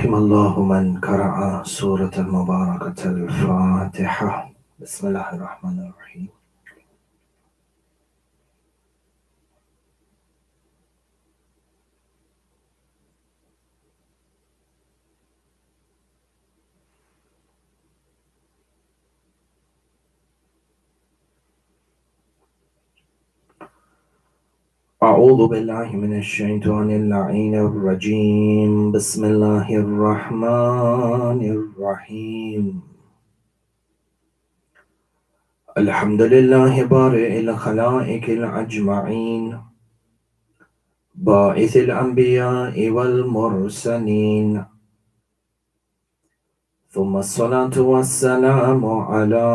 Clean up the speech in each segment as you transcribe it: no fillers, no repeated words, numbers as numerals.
رحم الله من قرأ سورة المباركة الفاتحة. بسم الله الرحمن الرحيم. أعوذ بالله من الشيطان اللعين الرجيم. بسم الله الرحمن الرحيم. الحمد لله بارئ الخلائق الأجمعين، باعث الأنبياء والمرسلين، ثم الصلاة والسلام على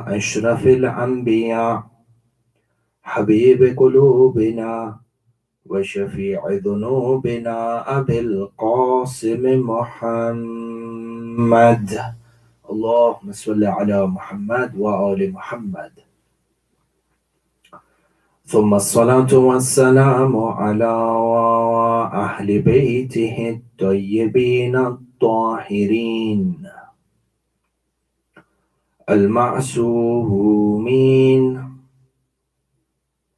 أشرف الأنبياء، حبيب قلوبنا وشفيع ذنوبنا أبي القاسم محمد. اللهم صل على محمد وآل محمد. ثم الصلاة والسلام على أهل بيته الطيبين الطاهرين المعصومين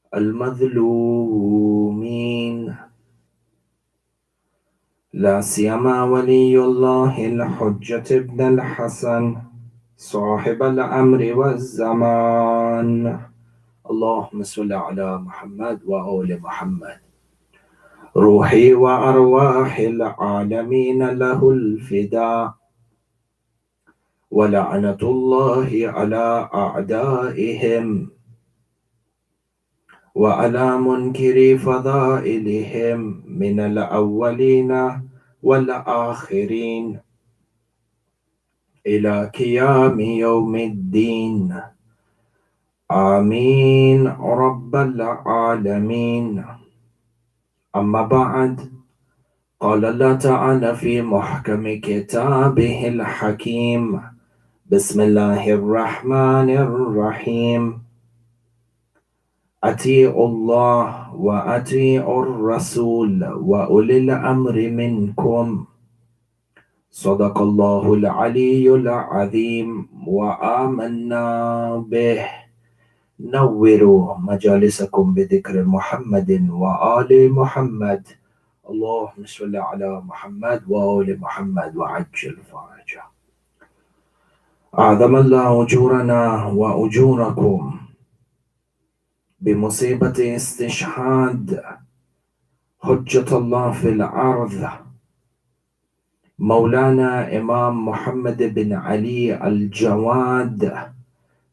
المظلومين، لا سيما ولي الله الحجة ابن الحسن صاحب الأمر والزمان. اللهم صل على محمد وآل محمد. روحي وأرواح العالمين له الفداء، ولعنة الله على أعدائهم وعلى منكر فضائلهم من الأولين والآخرين إلى قيام يوم الدين. آمين رب العالمين. أما بعد، قال الله تعالى في محكم كتابه الحكيم: بسم الله الرحمن الرحيم. أطيعوا الله وأطيعوا الرسول وأولي الأمر منكم. صدق الله العلي العظيم وآمنا به. نوروا مجالسكم بذكر محمد وآل محمد. اللهم صل على محمد وآل محمد وعجل فرجه. أعظم الله أجورنا وأجوركم بمصيبة استشهاد حجة الله في الأرض مولانا إمام محمد بن علي الجواد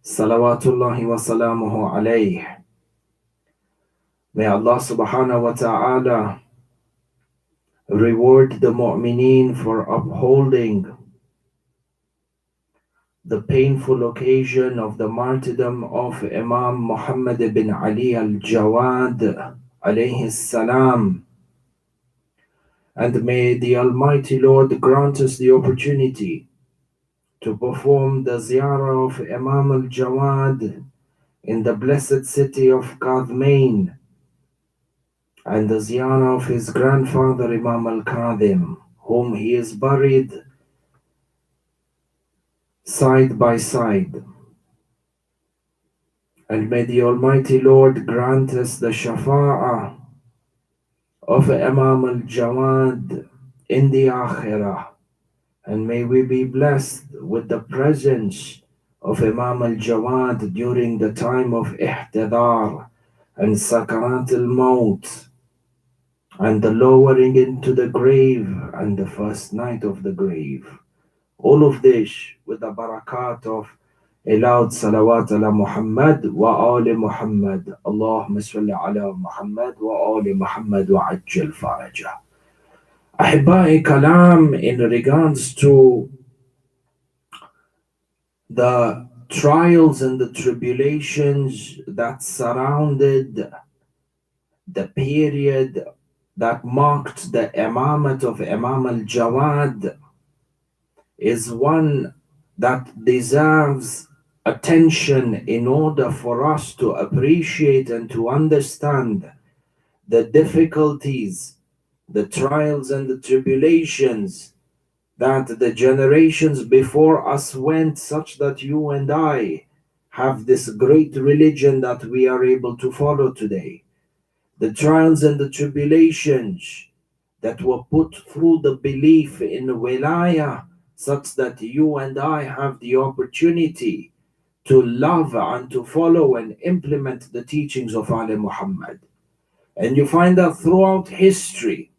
صلوات الله وسلامه عليه. May Allah subhanahu wa ta'ala reward the mu'mineen for upholding the painful occasion of the martyrdom of Imam Muhammad bin Ali al-Jawad alayhi salam. And may the Almighty Lord grant us the opportunity to perform the ziyarah of Imam al-Jawad in the blessed city of Qadmain, and the ziyarah of his grandfather Imam al-Kadhim, whom he is buried side by side. And may the Almighty Lord grant us the shafa'ah of Imam al-Jawad in the Akhirah, and may we be blessed with the presence of Imam al-Jawad during the time of ihtidar and sakarat al-maut, and the lowering into the grave and the first night of the grave. All of this with the barakat of a loud salawat ala Muhammad wa ali Muhammad. Allahumma salli ala Muhammad wa ali Muhammad wa ajjal farajah. Ahibbai kalam, in regards to the trials and the tribulations that surrounded the period that marked the imamate of Imam al-Jawad, is one that deserves attention in order for us to appreciate and to understand the difficulties the trials and the tribulations that the generations before us went, such that you and I have this great religion that we are able to follow today. The trials and the tribulations that were put through the belief in wilayah, such that you and I have the opportunity to love and to follow and implement the teachings of Ali Muhammad. And you find that throughout history,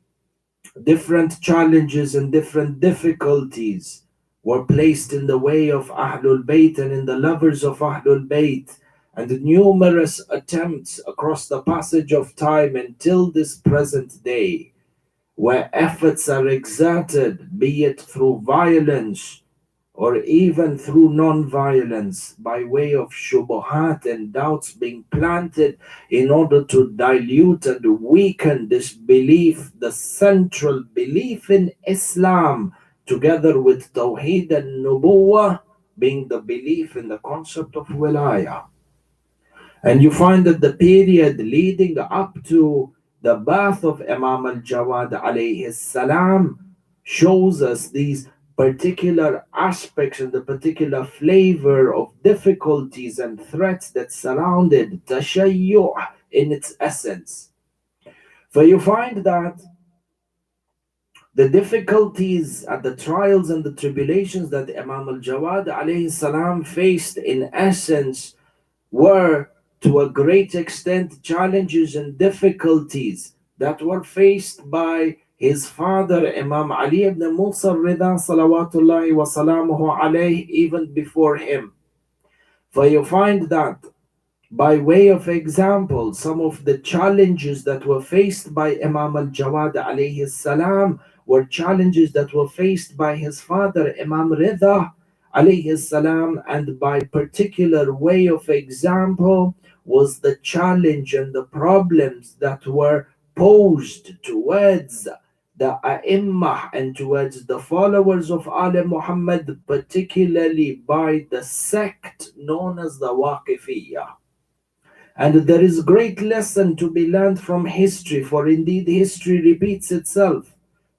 different challenges and different difficulties were placed in the way of Ahlul Bayt and in the lovers of Ahlul Bayt, and numerous attempts across the passage of time until this present day, where efforts are exerted, be it through violence or even through non-violence, by way of shubuhat and doubts being planted in order to dilute and weaken this belief, the central belief in Islam, together with Tawheed and Nubuwah, being the belief in the concept of wilayah. And you find that the period leading up to the birth of Imam al-Jawad alayhi salam shows us these particular aspects and the particular flavor of difficulties and threats that surrounded tashayyu' in its essence. For you find that the difficulties and the trials and the tribulations that Imam al-Jawad alayhi salam faced in essence were to a great extent challenges and difficulties that were faced by his father Imam Ali ibn Musa Rida salawatullahi wa salamuhu alayhi even before him. For you find that by way of example, some of the challenges that were faced by Imam al-Jawad alayhi salam were challenges that were faced by his father Imam Rida alayhi salam, and by particular way of example was the challenge and the problems that were posed towards the A'immah and towards the followers of Ali Muhammad, particularly by the sect known as the Waqifiyah. And there is great lesson to be learned from history, for indeed history repeats itself.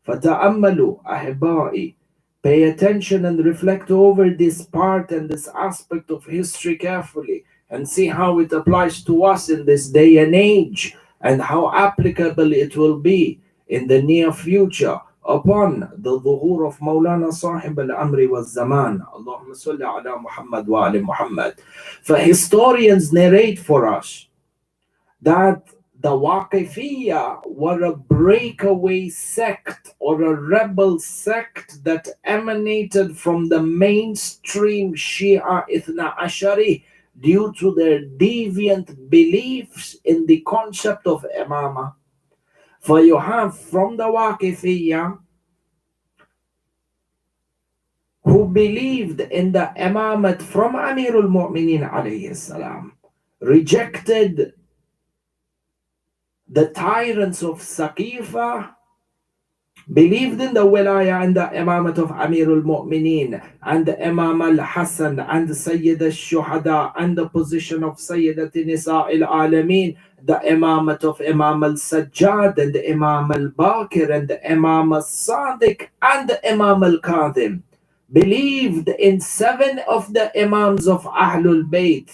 فَتَأَمَّلُوا أَحِبَائِ. Pay attention and reflect over this part and this aspect of history carefully and see how it applies to us in this day and age and how applicable it will be in the near future upon the dhuhur of Maulana Sahib al-Amri wa Zaman. Allahumma salli ala Muhammad wa ali Muhammad. For historians narrate for us that the Waqifiyah were a breakaway sect or a rebel sect that emanated from the mainstream Shia Ithna Ashari due to their deviant beliefs in the concept of Imamah. For you have from the Waqifiyah who believed in the Imamat from Amirul Mu'mineen alayhi salam, rejected the tyrants of Saqifa, believed in the wilayah and the imamat of Amirul Mu'mineen and the Imam al-Hasan and Sayyid al-Shuhada and the position of Sayyidati Nisa al-Alameen, the imamat of Imam al-Sajjad and the Imam al-Baqir and the Imam al-Sadiq and the Imam al-Kadhim. Believed in 7 of the Imams of Ahlul Bayt,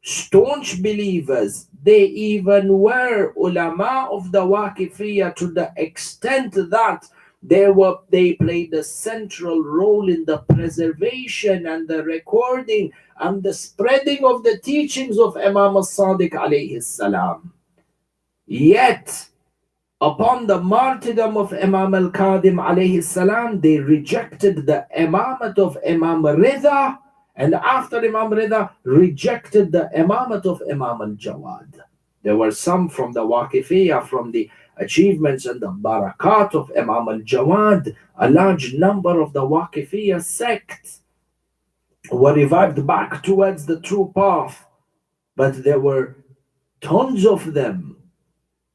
staunch believers. They even were ulama of the Waqifiyah to the extent that they played a central role in the preservation and the recording and the spreading of the teachings of Imam al-Sadiq alayhi salam. Yet, upon the martyrdom of Imam al-Kadhim alayhi salam, they rejected the imamat of Imam Rida, and after Imam Rida, rejected the imamat of Imam al-Jawad. There were some from the Waqifiyah, from the achievements and the barakat of Imam al-Jawad. A large number of the Waqifiyah sect were revived back towards the true path, but there were tons of them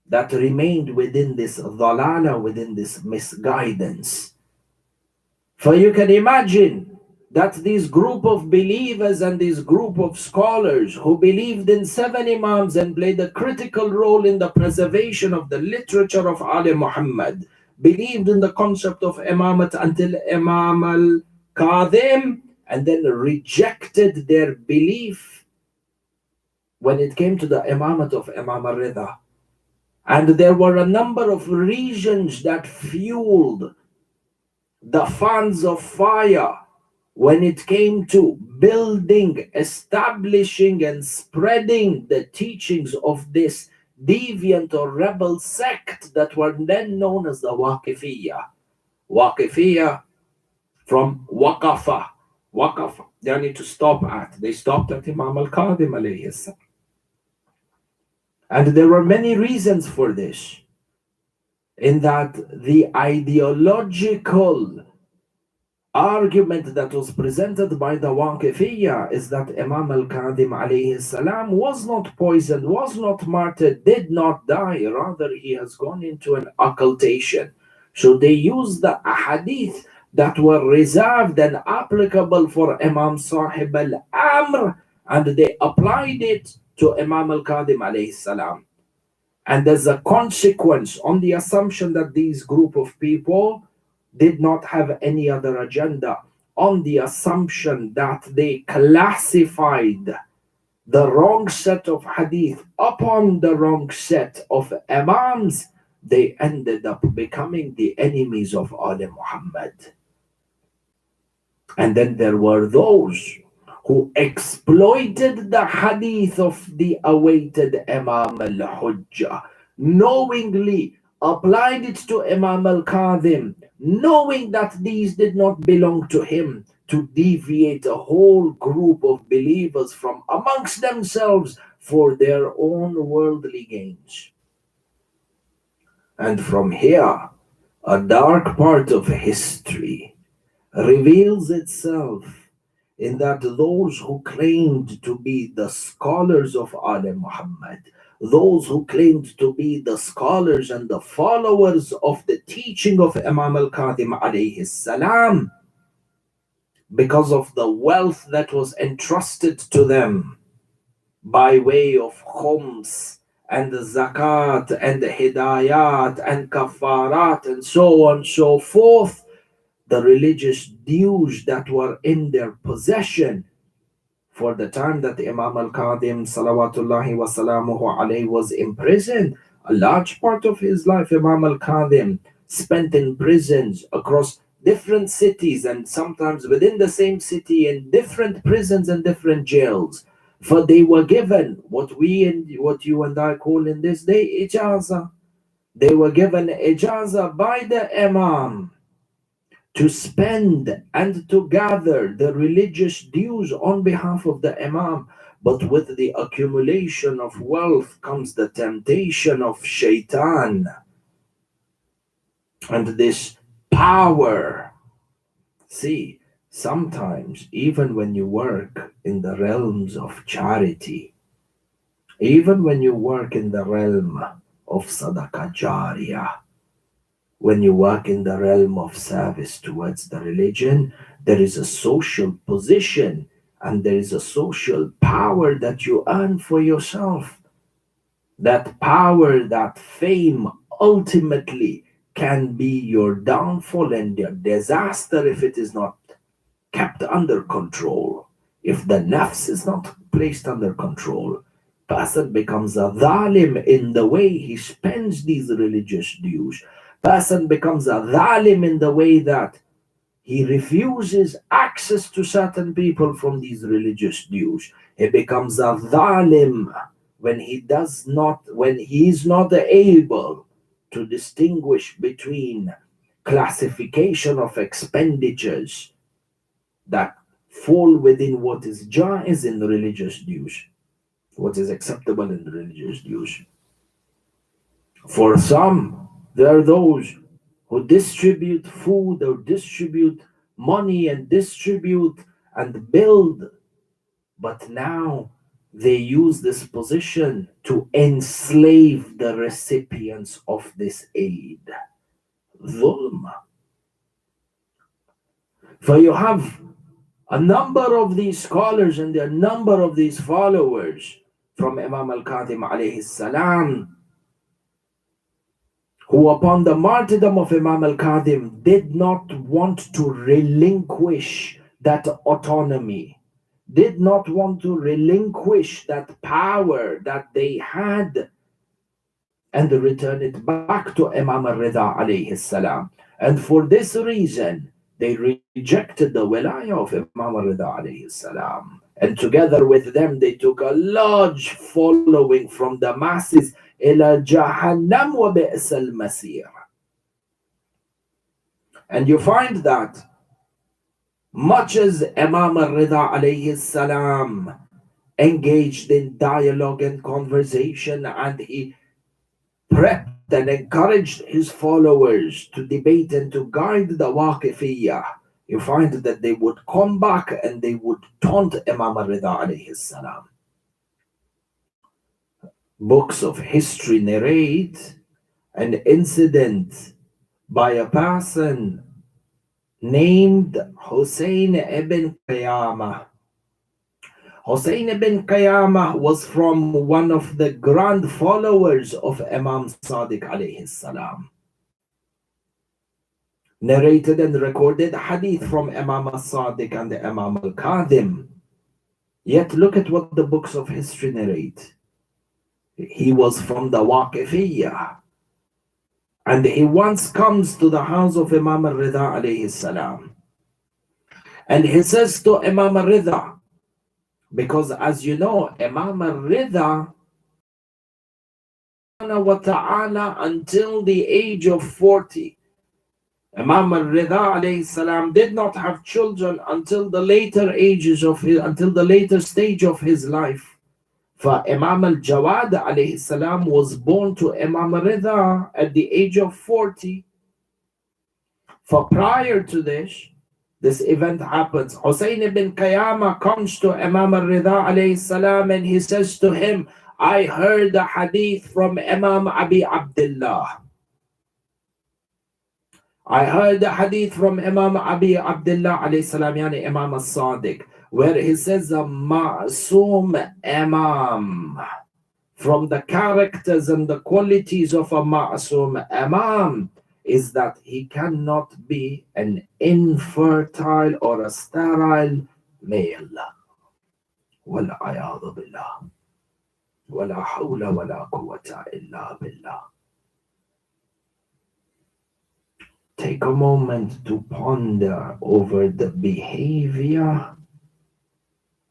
that remained within this dhalala, within this misguidance. For you can imagine that this group of believers and this group of scholars who believed in 7 Imams and played a critical role in the preservation of the literature of Ali Muhammad, believed in the concept of Imamat until Imam al-Kadhim, and then rejected their belief when it came to the Imamat of Imam al-Rida. And there were a number of reasons that fueled the fans of fire when it came to building, establishing, and spreading the teachings of this deviant or rebel sect that were then known as the Waqifiyya. Waqifiyya from Waqafa. Waqafa. They need to stop at. They stopped at Imam al-Qadim alayhi salam. And there were many reasons for this, in that the ideological argument that was presented by the Waqifiyya is that Imam al-Qadim alayhi salam was not poisoned, was not martyred, did not die, rather he has gone into an occultation. So they used the ahadith that were reserved and applicable for Imam Sahib al-Amr, and they applied it to Imam al-Qadim alayhi salam. And as a consequence, on the assumption that these group of people did not have any other agenda, on the assumption that they classified the wrong set of hadith upon the wrong set of imams, they ended up becoming the enemies of Ali Muhammad. And then there were those who exploited the hadith of the awaited Imam al-Hujjah, knowingly applied it to Imam al-Kadhim, knowing that these did not belong to him, to deviate a whole group of believers from amongst themselves for their own worldly gains. And from here, a dark part of history reveals itself, in that those who claimed to be the scholars of Ali Muhammad, those who claimed to be the scholars and the followers of the teaching of Imam al-Qadim alayhi salam, because of the wealth that was entrusted to them by way of khums and zakat and hidayat and kafarat and so on and so forth, the religious dues that were in their possession for the time that Imam al-Qadim salawatullahi wa salamuhu alayhi was imprisoned. A large part of his life Imam al-Qadim spent in prisons across different cities, and sometimes within the same city in different prisons and different jails. For they were given what you and I call in this day ijazah. They were given ijazah by the Imam to spend and to gather the religious dues on behalf of the Imam. But with the accumulation of wealth comes the temptation of shaitan and this power. See, sometimes even when you work in the realms of charity, even when you work in the realm of sadaqah jariyah, when you work in the realm of service towards the religion, there is a social position and there is a social power that you earn for yourself. That power, that fame, ultimately can be your downfall and your disaster if it is not kept under control. If the nafs is not placed under control, person becomes a dhalim in the way he spends these religious dues. Person becomes a dhalim in the way that he refuses access to certain people from these religious dues. He becomes a dhalim when he is not able to distinguish between classification of expenditures that fall within what is jaiz in the religious dues, what is acceptable in the religious dues. For some, there are those who distribute food or distribute money and distribute and build, but now they use this position to enslave the recipients of this aid. Dhulm. For you have A number of these scholars and a number of these followers from Imam al-Kadhim alayhi salam, who upon the martyrdom of Imam al-Kadhim did not want to relinquish that autonomy, did not want to relinquish that power that they had and return it back to Imam al-Rida alayhi salam. And for this reason, they rejected the wilayah of Imam al-Rida alayhi salam. And together with them, they took a large following from the masses. إِلَى جَهَنَّمْ وَبِئْسَ الْمَسِيرِ. And you find that much as Imam al-Rida alayhi salam engaged in dialogue and conversation, and he prepped and encouraged his followers to debate and to guide the Waqifiyah, you find that they would come back and they would taunt Imam al-Rida alayhi salam. Books of history narrate an incident by a person named Hussein ibn Qiyamah. Hussein ibn Qiyamah was from one of the grand followers of Imam Sadiq alayhi salam. Narrated and recorded hadith from Imam al-Sadiq and Imam al-Kadhim. Yet look at what the books of history narrate. He was from the Waqifiyah. And he once comes to the house of Imam al-Rida alayhi salam. And he says to Imam al-Rida, because as you know, Imam al-Rida wa ta'ala until the age of 40. Imam al-Rida alayhi salam did not have children until the later stage of his life. For Imam al-Jawad alayhi salam was born to Imam al-Rida at the age of 40. For prior to this event happens. Hussein ibn Qiyamah comes to Imam al-Rida alayhi salam and he says to him, I heard a hadith from Imam Abi Abdullah. I heard a hadith from Imam Abi Abdullah alayhi salam, yani Imam al-Sadiq, where he says a ma'soom imam. From the characters and the qualities of a ma'soom imam is that he cannot be an infertile or a sterile male. وَالْعَيَاذُ بِاللَّهِ وَلَا حَوْلَ وَلَا قُوَّةَ إِلَّا بِاللَّهِ. Take a moment to ponder over the behavior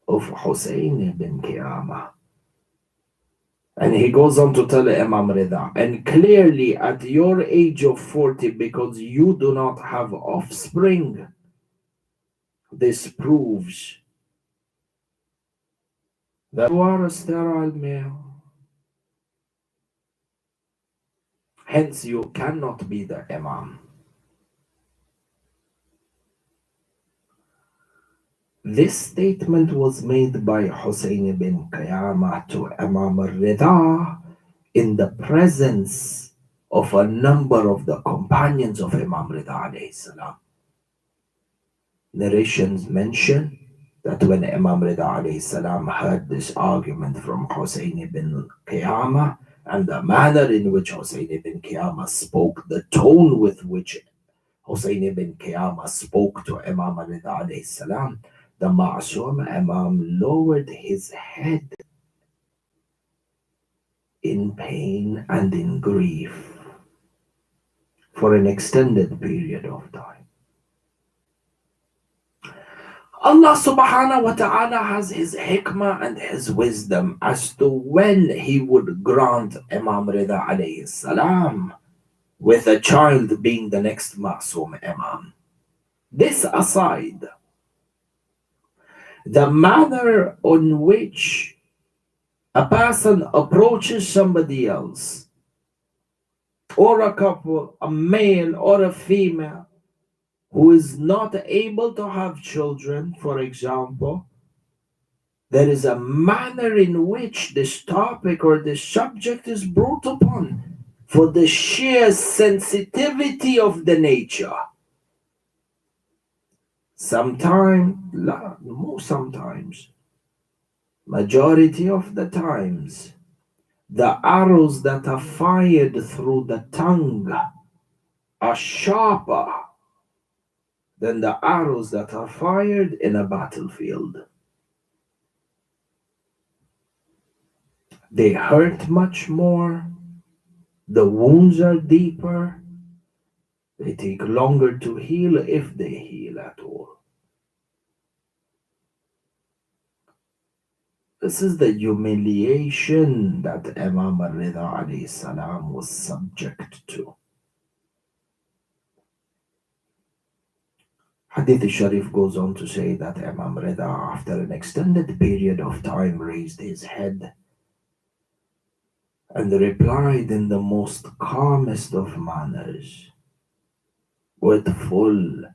of Hussein ibn Qiyamah. And he goes on to tell Imam Rida, and clearly at your age of 40, because you do not have offspring, this proves that you are a sterile male. Hence, you cannot be the Imam. This statement was made by Hussein ibn Qiyamah to Imam al-Rida in the presence of a number of the companions of Imam Rida alayhi salam. Narrations mention that when Imam Rida alayhi salam heard this argument from Hussein ibn Qiyamah and the manner in which Hussein ibn Qiyamah spoke, the tone with which Hussein ibn Qiyamah spoke to Imam Rida alayhi salam, the Ma'soom Imam lowered his head in pain and in grief for an extended period of time. Allah subhanahu wa ta'ala has his hikmah and his wisdom as to when he would grant Imam Rida alayhi salam with a child being the next Ma'soom Imam. This aside, the manner on which a person approaches somebody else, or a couple, a male or a female, who is not able to have children, for example, there is a manner in which this topic or this subject is brought upon for the sheer sensitivity of the nature. Sometimes, majority of the times, the arrows that are fired through the tongue are sharper than the arrows that are fired in a battlefield. They hurt much more, the wounds are deeper, they take longer to heal if they heal at all. This is the humiliation that Imam al-Rida alayhi salam was subject to. Hadith Sharif goes on to say that Imam Rida, after an extended period of time, raised his head and replied in the most calmest of manners, with full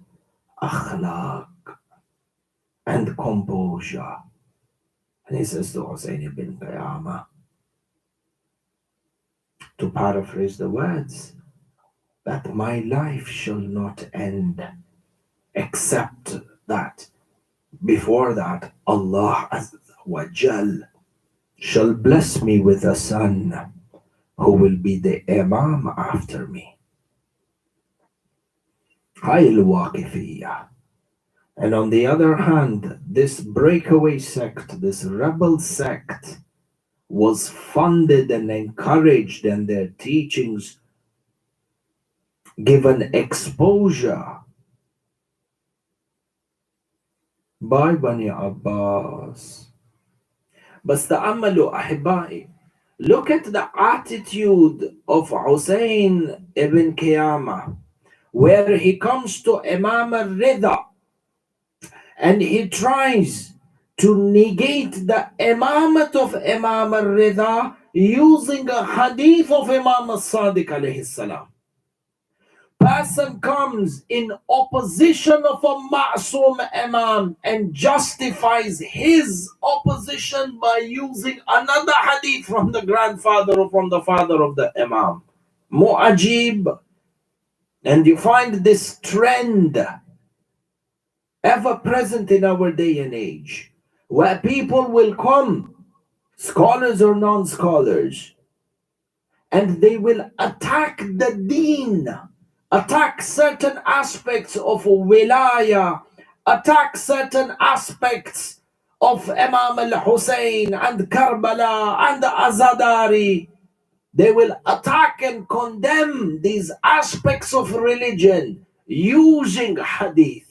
akhlaq and composure. And he says to Hussein ibn Qiyamah, to paraphrase the words, that my life shall not end except that before that Allah Azza wa Jal shall bless me with a son who will be the Imam after me. Hayl Waqifiyah. And on the other hand, this breakaway sect, this rebel sect, was funded and encouraged, and their teachings given exposure by Bani Abbas. Basta'amalu ahibai. Look at the attitude of Hussein ibn Qiyamah, where he comes to Imam al-Rida and he tries to negate the imamate of Imam al-Rida using a hadith of Imam al-Sadiq alayhi salam. Person comes in opposition of a ma'soom imam and justifies his opposition by using another hadith from the grandfather or from the father of the imam. Mu'ajib. And you find this trend ever present in our day and age, where people will come, scholars or non-scholars, and they will attack the deen, attack certain aspects of wilaya, attack certain aspects of Imam al-Hussein and Karbala and Azadari. They will attack and condemn these aspects of religion using hadith.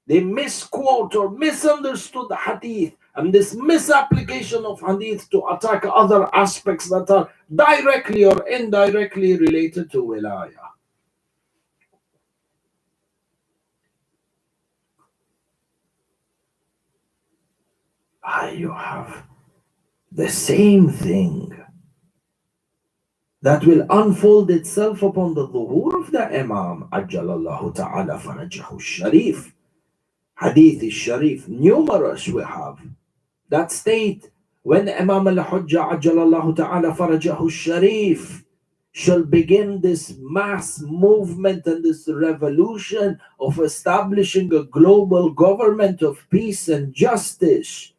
They misquote or misunderstood the hadith, and this misapplication of hadith to attack other aspects that are directly or indirectly related to wilayah. You have the same thing that will unfold itself upon the dhuhur of the Imam Ajjalallahu Ta'ala Farajahu Sharif. Hadith Sharif, numerous we have that state when Imam al-Hujjah Ajjalallahu Ta'ala Farajahu Sharif shall begin this mass movement and this revolution of establishing a global government of peace and justice.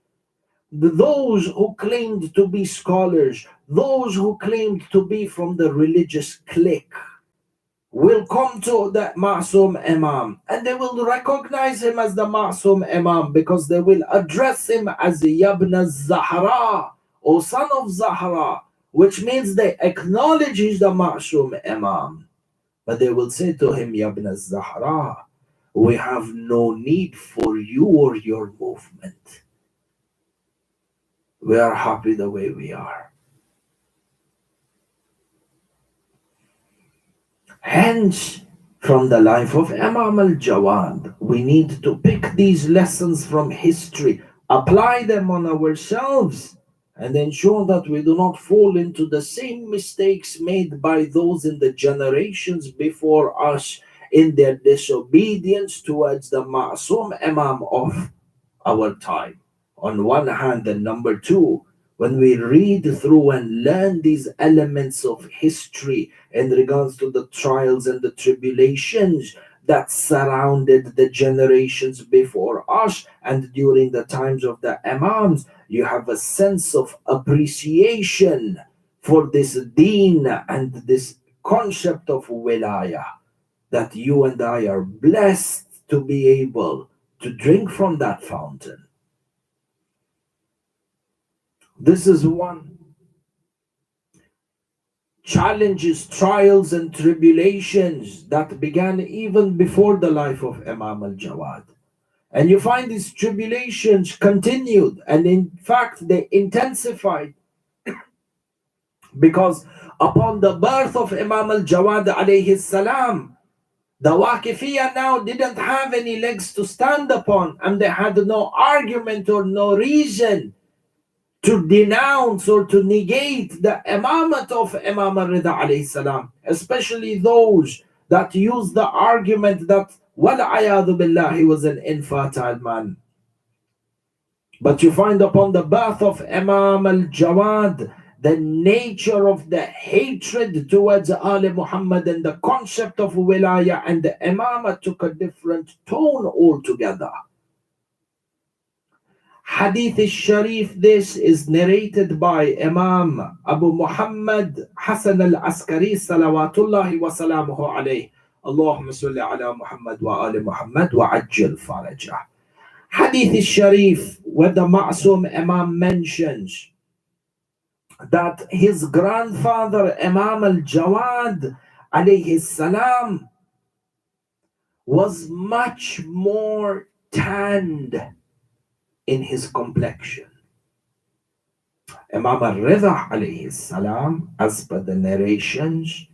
Those who claimed to be scholars, those who claimed to be from the religious clique, will come to the Ma'soom Imam and they will recognize him as the Ma'soom Imam because they will address him as Yabna Zahra, or son of Zahra, which means they acknowledge he's the Ma'soom Imam. But they will say to him, Yabna Zahra, we have no need for you or your movement. We are happy the way we are. Hence, from the life of Imam al-Jawad, we need to pick these lessons from history, apply them on ourselves, and ensure that we do not fall into the same mistakes made by those in the generations before us in their disobedience towards the Ma'soom Imam of our time. On one hand, and number two, when we read through and learn these elements of history in regards to the trials and the tribulations that surrounded the generations before us. And during the times of the Imams, you have a sense of appreciation for this deen and this concept of wilayah, that you and I are blessed to be able to drink from that fountain. This is one. Challenges, trials, and tribulations that began even before the life of Imam al Jawad. And you find these tribulations continued, and in fact, they intensified because upon the birth of Imam al Jawad alayhi salam, the Waqifiyah now didn't have any legs to stand upon, and they had no argument or no reason to denounce or to negate the imamate of Imam al-Rida alayhi salam, especially those that use the argument that wal-ayadu billah, he was an infertile man. But you find upon the birth of Imam al-Jawad, the nature of the hatred towards Ali Muhammad and the concept of wilayah and the imamah took a different tone altogether. Hadith al-Sharif, this is narrated by Imam Abu Muhammad Hassan al-Askari salawatullahi wa salamuhu alayhi. Allahumma salli ala Muhammad wa ali Muhammad wa ajjal farajah. Hadith al-Sharif, where the Ma'sum Imam mentions that his grandfather Imam al-Jawad alayhi salam was much more tanned in his complexion. Imam al-Rida alayhi salam, as per the narrations,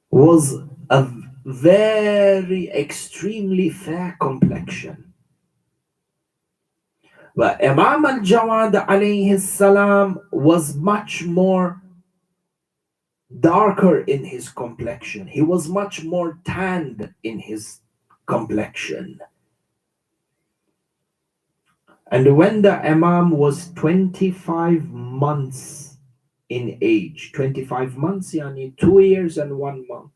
was a very extremely fair complexion. But Imam al-Jawad alayhi salam was much more darker in his complexion. He was much more tanned in his complexion. And when the Imam was 25 months in age, 25 months, yani 2 years and 1 month.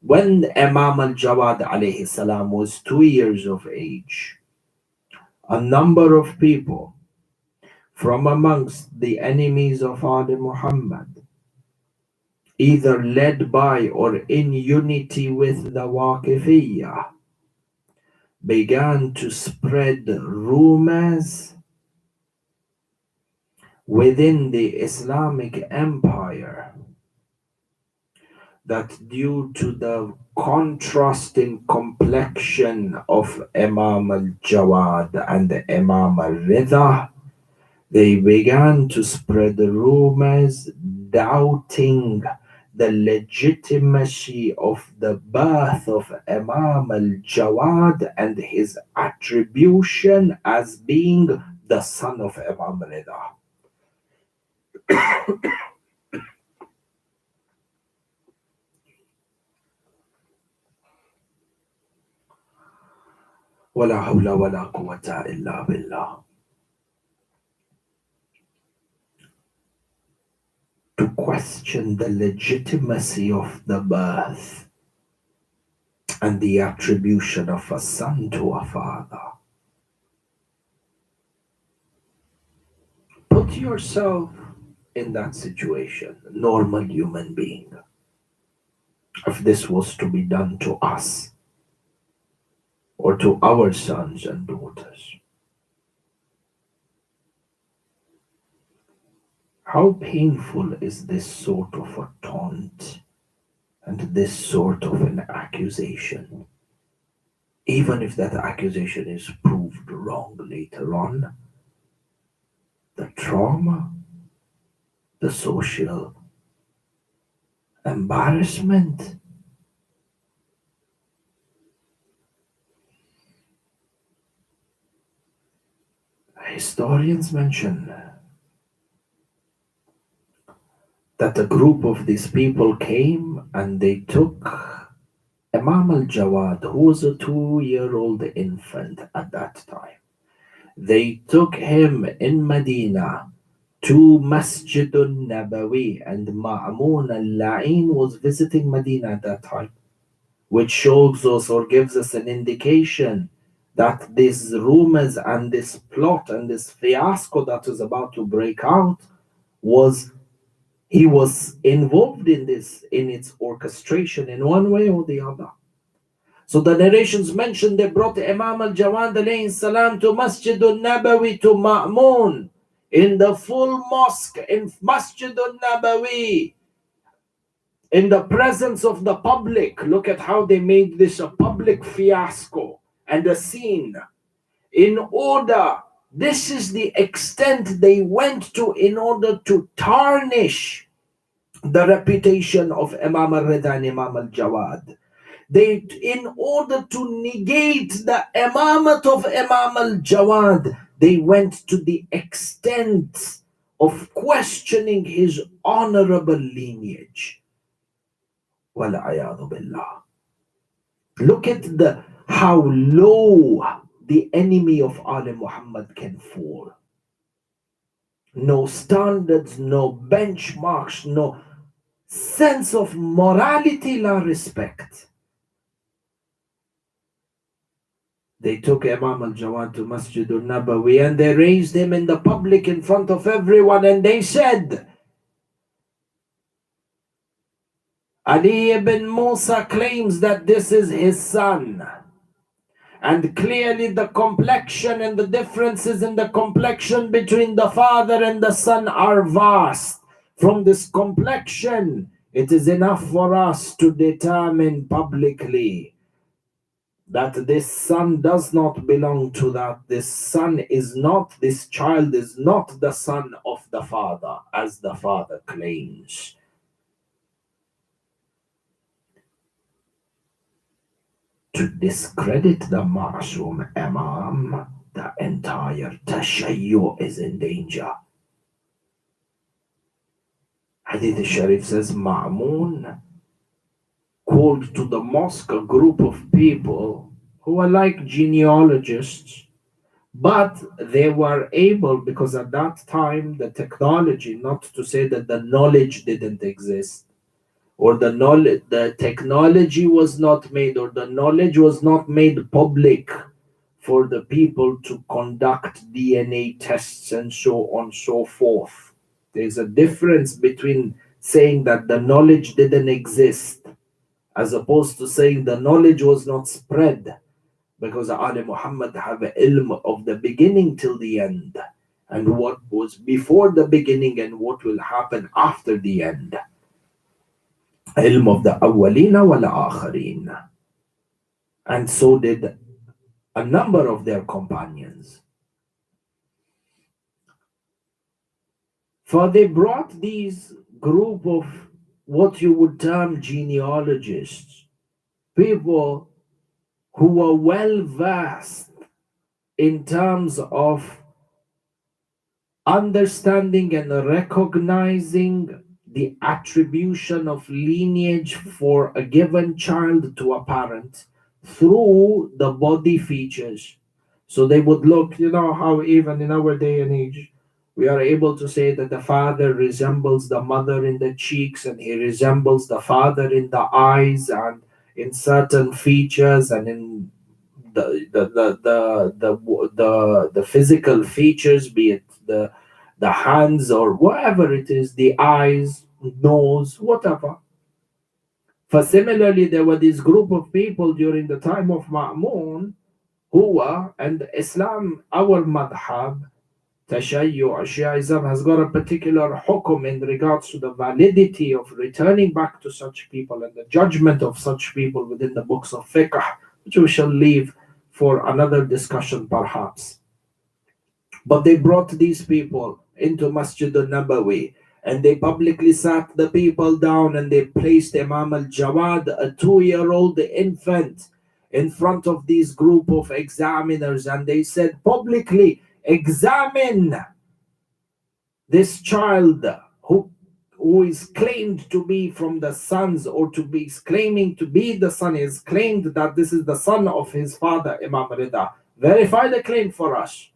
When Imam al-Jawad alayhi salam was 2 years of age, a number of people from amongst the enemies of Ali Muhammad, either led by or in unity with the Waqifiyah, began to spread rumors within the Islamic Empire that due to the contrasting complexion of Imam al-Jawad and Imam al-Rida, they began to spread rumors doubting the legitimacy of the birth of Imam al-Jawad and his attribution as being the son of Imam al-Rida. ولا حول ولا قوة إلا بالله. To question the legitimacy of the birth and the attribution of a son to a father. Put yourself in that situation, normal human being. If this was to be done to us or to our sons and daughters, how painful is this sort of a taunt and this sort of an accusation? Even if that accusation is proved wrong later on, the trauma, the social embarrassment, historians mention that a group of these people came and they took Imam al-Jawad, who was a 2-year-old infant at that time. They took him in Medina to Masjidun Nabawi, and Ma'mun al-La'in was visiting Medina at that time. which shows us or gives us an indication that these rumors and this plot and this fiasco that is about to break out was he was involved in this, in its orchestration in one way or the other. So the narrations mention they brought Imam al-Jawad alayhi salam to Masjid al-Nabawi, to Ma'mun, in the full mosque in Masjid al-Nabawi, in the presence of the public. Look at how they made this a public fiasco and a scene. In order, this is the extent they went to in order to tarnish the reputation of Imam al-Rida and Imam al-Jawad. They, in order to negate the imamate of Imam al-Jawad, they went to the extent of questioning his honorable lineage. Wal-ayadu billah. Look at how low the enemy of Ali Muhammad can fall. No standards, no benchmarks, no sense of morality, la respect. They took Imam al-Jawad to Masjid al-Nabawi and they raised him in the public in front of everyone, and they said, Ali ibn Musa claims that this is his son. And clearly the complexion and the differences in the complexion between the father and the son are vast. From this complexion, it is enough for us to determine publicly that this son does not belong to that. This child is not the son of the father, as the father claims. To discredit the Ma'soom Imam, the entire Tashayyu is in danger. Hadith al-Sharif says, Ma'mun called to the mosque a group of people who are like genealogists, but they were able, because at that time the technology, not to say that the knowledge didn't exist, or the technology was not made, or the knowledge was not made public for the people to conduct DNA tests and so on and so forth. There's a difference between saying that the knowledge didn't exist as opposed to saying the knowledge was not spread, because Ali Muhammad have ilm of the beginning till the end, and what was before the beginning and what will happen after the end. Ilm of the awwalina wal akhareen. And so did a number of their companions. For they brought these group of what you would term genealogists, people who were well versed in terms of understanding and recognizing the attribution of lineage for a given child to a parent through the body features. So they would look, you know how even in our day and age, we are able to say that the father resembles the mother in the cheeks, and he resembles the father in the eyes and in certain features, and in the physical features, be it the hands or whatever it is, the eyes, nose, whatever. For similarly, there were this group of people during the time of Ma'mun who were, and Islam, our madhab, Tashayyu, Shi'ism has got a particular hukum in regards to the validity of returning back to such people and the judgment of such people within the books of fiqh, which we shall leave for another discussion perhaps. But they brought these people into Masjid al-Nabawi, and they publicly sat the people down, and they placed Imam al-Jawad, a 2-year-old infant, in front of this group of examiners, and they said publicly, examine this child who is claimed to be from the sons, or to be claiming to be the son, is claimed that this is the son of his father, Imam Rida. Verify the claim for us.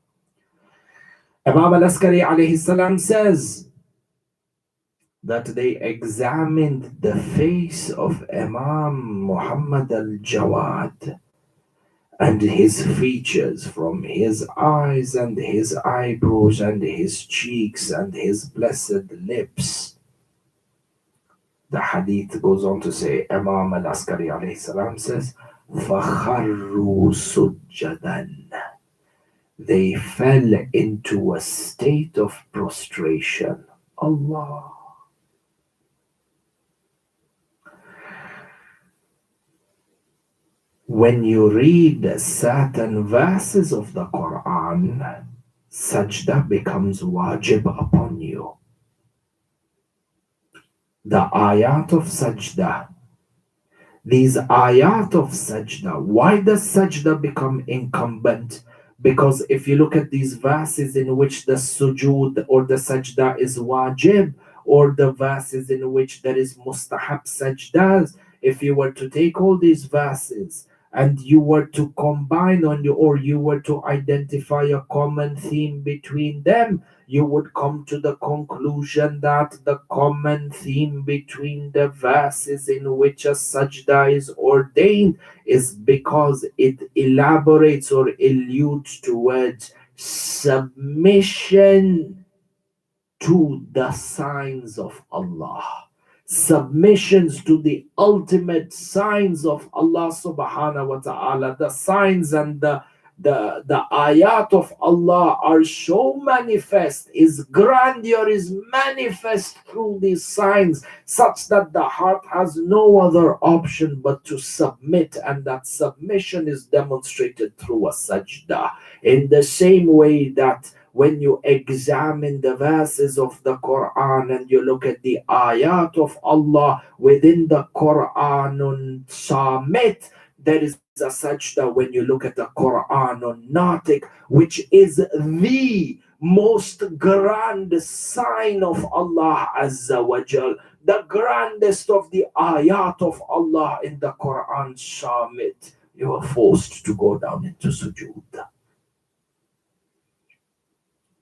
Imam al-Askari alayhi salam says, that they examined the face of Imam Muhammad al-Jawad and his features, from his eyes and his eyebrows and his cheeks and his blessed lips. The hadith goes on to say, Imam al-Askari alayhi salam says, فَخَرُّوا سُجَّدًا. They fell into a state of prostration. Allah. When you read certain verses of the Quran, sajda becomes wajib upon you. The ayat of sajda, these ayat of sajda, why does sajda become incumbent? Because if you look at these verses in which the sujood or the sajda is wajib, or the verses in which there is mustahab sajdas, if you were to take all these verses and you were to combine on you, or you were to identify a common theme between them, you would come to the conclusion that the common theme between the verses in which a sajda is ordained is because it elaborates or alludes towards submission to the signs of Allah. Submissions to the ultimate signs of Allah subhanahu wa ta'ala. The signs and the ayat of Allah are so manifest, His grandeur is manifest through these signs, such that the heart has no other option but to submit, and that submission is demonstrated through a sajda. In the same way that when you examine the verses of the Quran and you look at the ayat of Allah within the Quran on Samit, there is a sajda when you look at the Quran on Natik, which is the most grand sign of Allah Azza wa Jal, the grandest of the ayat of Allah in the Quran Samit. You are forced to go down into sujood.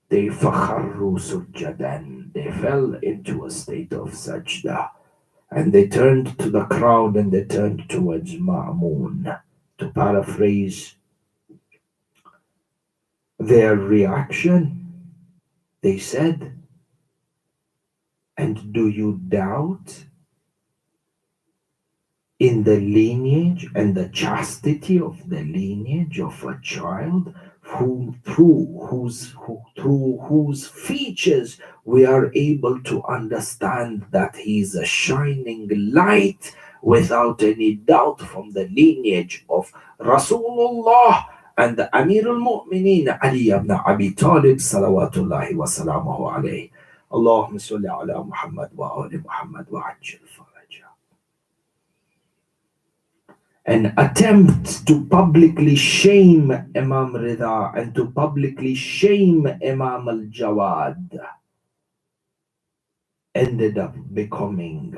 They fakharru sujjadan. They fell into a state of sajda. And they turned to the crowd and they turned towards Ma'mun. To paraphrase their reaction, they said, and do you doubt in the lineage and the chastity of the lineage of a child through whose features we are able to understand that he is a shining light without any doubt from the lineage of Rasulullah and Amir al-Mu'mineen Ali ibn Abi Talib salawatullahi wa salamuhu alayhi. Allahumma salli ala Muhammad wa ali Muhammad wa ajil faraja. An attempt to publicly shame Imam Rida and to publicly shame Imam al-Jawad ended up becoming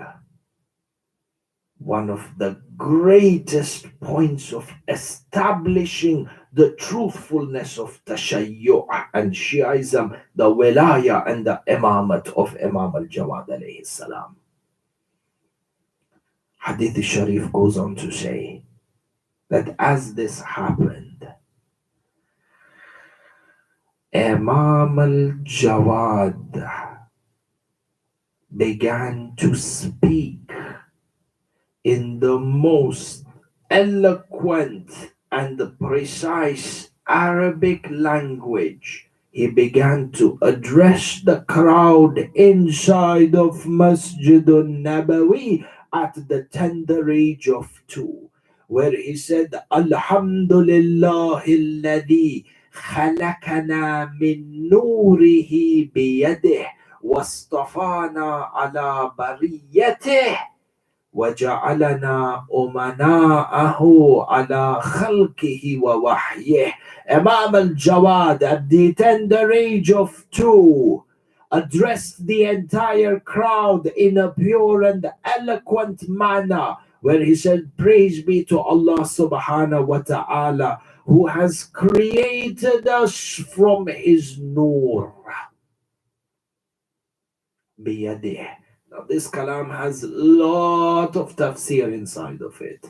one of the greatest points of establishing the truthfulness of Tashayyu' and Shi'ism, the Wilaya and the Imamat of Imam al-Jawad alayhi salam. Hadith Sharif goes on to say that as this happened, Imam al-Jawad began to speak in the most eloquent and precise Arabic language. He began to address the crowd inside of Masjidun Nabawi at the tender age of 2, where he said, Alhamdulillah alladhi khalaqana min nurihi biyadih wastafana ala bariyatih وَجَعَلَنَا أُمَنَاءَهُ عَلَى خَلْقِهِ وَوَحْيِهِ. Imam al-Jawad, at the tender age of 2, addressed the entire crowd in a pure and eloquent manner, where he said, praise be to Allah subhanahu wa ta'ala, who has created us from his nur. بِيَدِهِ. Now this kalam has a lot of tafsir inside of it.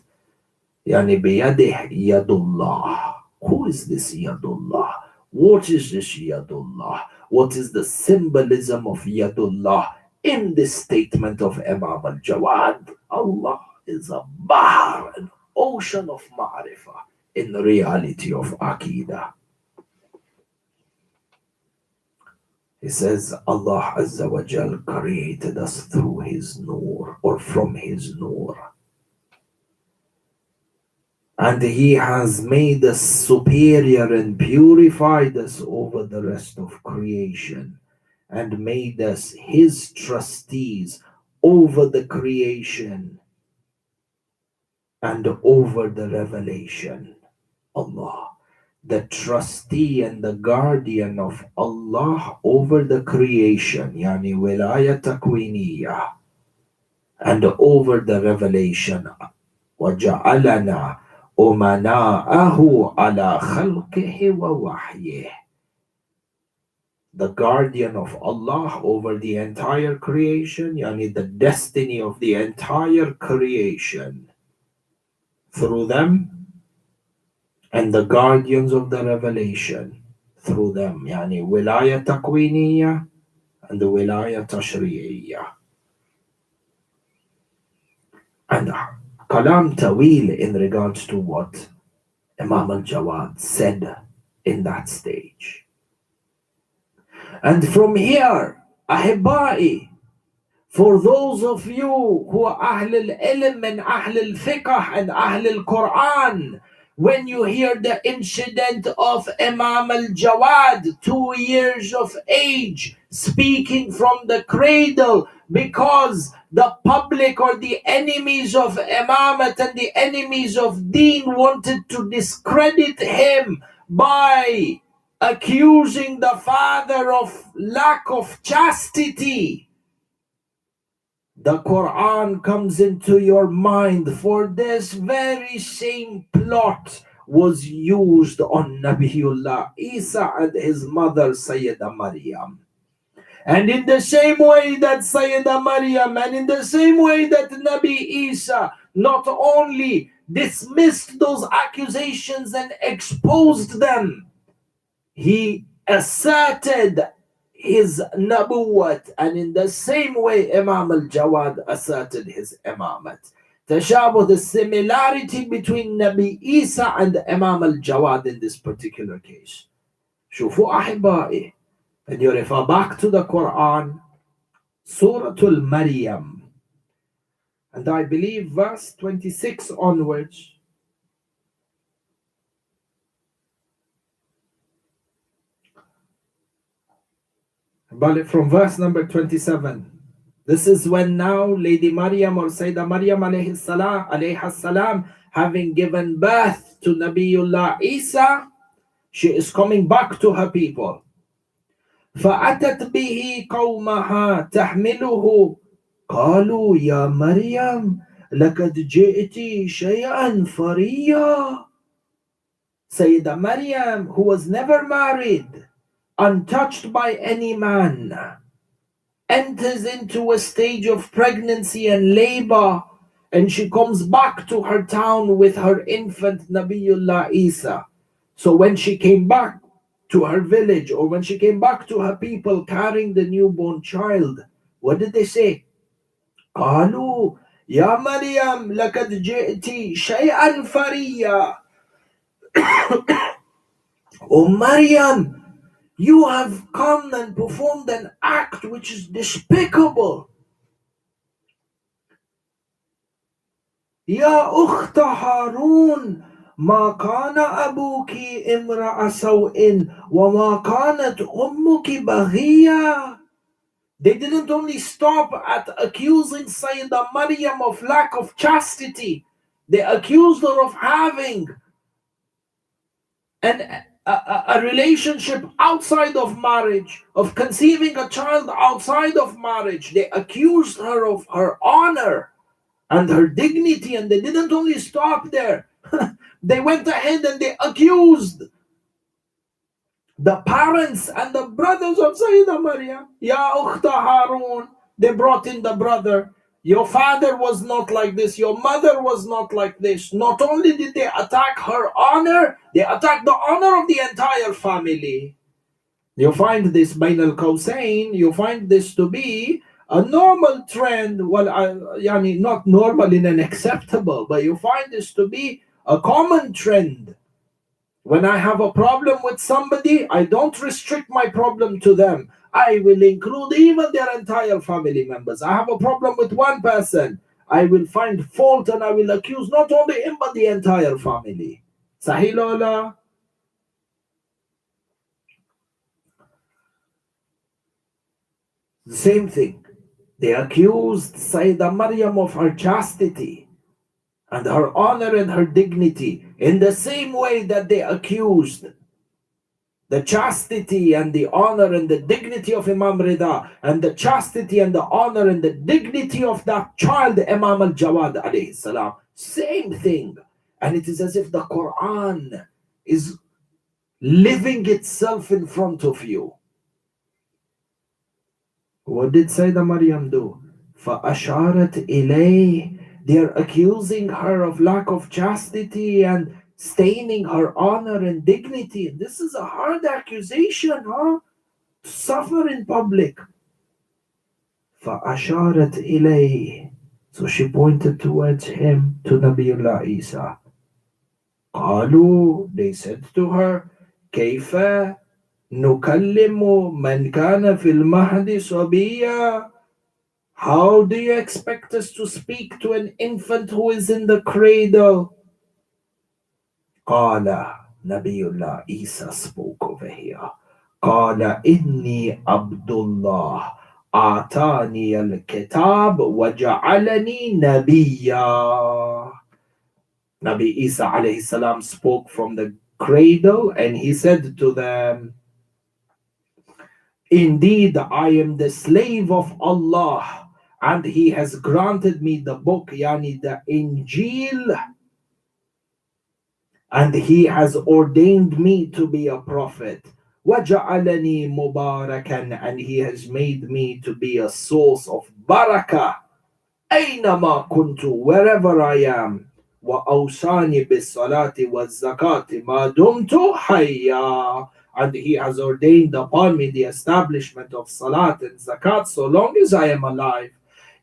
Yani biyadih yadullah. Who is this yadullah? What is this yadullah? What is the symbolism of yadullah in this statement of Imam al-Jawad? Allah is a bahr, an ocean of ma'rifah in the reality of Aqidah. He says Allah Azza wa Jal created us through His nur or from His nur. And He has made us superior and purified us over the rest of creation and made us His trustees over the creation and over the revelation. Allah, the trustee and the guardian of Allah over the creation, yani wilaya takwiniya, and over the revelation. وَجَعَلَنَا أُمَنَاءَهُ عَلَى خَلْقِهِ وَوَحْيِهِ. The guardian of Allah over the entire creation, yani the destiny of the entire creation through them, and the guardians of the revelation through them, yani wilaya takwiniya and the wilaya tashri'iyya. And kalam tawil in regards to what Imam al-Jawad said in that stage. And from here, Ahibba'i, for those of you who are Ahl al-Ilm and Ahl al-Fiqh and Ahl al-Quran, when you hear the incident of Imam al-Jawad, 2 years of age, speaking from the cradle, because the public or the enemies of Imamat and the enemies of Deen wanted to discredit him by accusing the father of lack of chastity. The Quran comes into your mind, for this very same plot was used on Nabiullah Isa and his mother Sayyidah Maryam. And in the same way that Sayyidah Maryam, and in the same way that Nabi Isa not only dismissed those accusations and exposed them, he asserted his nabuwat, and in the same way Imam al-Jawad asserted his imamat. Tashabuh, the similarity between Nabi Isa and Imam al-Jawad in this particular case. Shufu ahibai. And you refer back to the Quran, Surah al-Maryam, and I believe verse 26 onwards. But from verse number 27, this is when now Lady Maryam or Sayyidah Maryam alayhi salam, having given birth to Nabiullah Isa, she is coming back to her people. فَأَتَتْ بِهِ قَوْمَهَا تَحْمِلُهُ قَالُوا يَا مَرْيَمْ لَقَدْ جِئْتِ شَيْئًا فَرِيًّا. Sayyidah Maryam, who was never married, untouched by any man, enters into a stage of pregnancy and labor, and she comes back to her town with her infant Nabiullah Isa. So when she came back to her village, or when she came back to her people carrying the newborn child, what did they say? قالوا يا مريم لقد جئتِ شيئا فريا. Oh Maryam, you have come and performed an act which is despicable. يا أخت هارون ما كان أبوك امرأ سوء وما كانت أمك بغيا. They didn't only stop at accusing Sayyidah Maryam of lack of chastity, they accused her of having a relationship outside of marriage, of conceiving a child outside of marriage. They accused her of her honor and her dignity, and they didn't only stop there. They went ahead and they accused the parents and the brothers of Sayyidah Maryam. Ya Ukhta Harun, They brought in the brother. Your father was not like this. Your mother was not like this. Not only did they attack her honor, they attacked the honor of the entire family. You find this Bain al Qawsain, you find this to be a normal trend. Well, yani not normal in an acceptable, but you find this to be a common trend. When I have a problem with somebody, I don't restrict my problem to them. I will include even their entire family members. I have a problem with one person, I will find fault and I will accuse not only him but the entire family. Sahih Lola? The same thing. They accused Sayyidah Maryam of her chastity and her honor and her dignity in the same way that they accused the chastity and the honor and the dignity of Imam Rida and the chastity and the honor and the dignity of that child Imam al-Jawad alayhi salam. Same thing. And it is as if the Quran is living itself in front of you. What did Sayyidah Maryam do? فَأَشَارَتْ إِلَيْهِ. They're accusing her of lack of chastity and staining her honor and dignity. This is a hard accusation, huh? To suffer in public. فَأَشَارَتْ إِلَيْهِ. So she pointed towards him, to Nabiullah Isa. قالوا, they said to her, كيف نكلم من كان في المهد صبيا. How do you expect us to speak to an infant who is in the cradle? قال, Nabiullah Isa spoke over here. قال إني عبد الله أعطاني الكتاب وجعلني نبيا. Nabi Isa alayhi salam spoke from the cradle and he said to them, indeed, I am the slave of Allah and He has granted me the book, yani the Injil, and He has ordained me to be a prophet. وَجَعَلَنِي مُبَارَكًا, and He has made me to be a source of barakah. أَيْنَمَا كُنْتُ, wherever I am. وَأَوْصَانِي بِالصَّلَاةِ وَالزَّكَاةِ مَا دُمْتُ حَيًّا, and He has ordained upon me the establishment of salat and zakat so long as I am alive.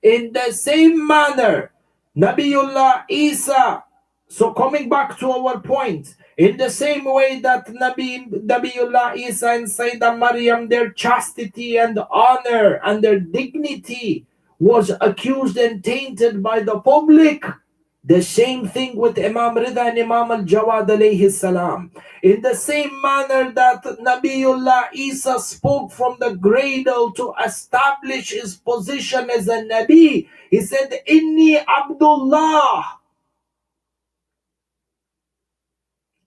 In the same manner, Nabiullah Isa, so coming back to our point, in the same way that Nabiullah Isa and Sayyidah Maryam, their chastity and honor and their dignity was accused and tainted by the public, the same thing with Imam Rida and Imam al-Jawad alayhi salam. In the same manner that Nabiullah Isa spoke from the cradle to establish his position as a Nabi, he said, Inni Abdullah.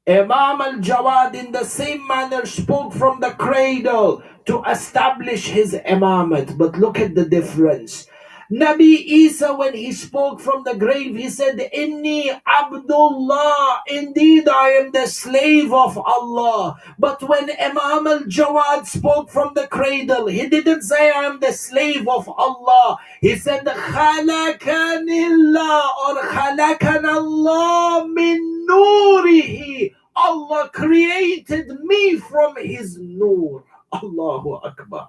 Imam al-Jawad in the same manner spoke from the cradle to establish his imamate. But look at the difference. Nabi Isa, when he spoke from the grave, he said, Inni Abdullah, indeed I am the slave of Allah. But when Imam al-Jawad spoke from the cradle, he didn't say I am the slave of Allah. He said, Khalakanillah or Khalakanallah min nurihi. Allah created me from His nur. Allahu Akbar.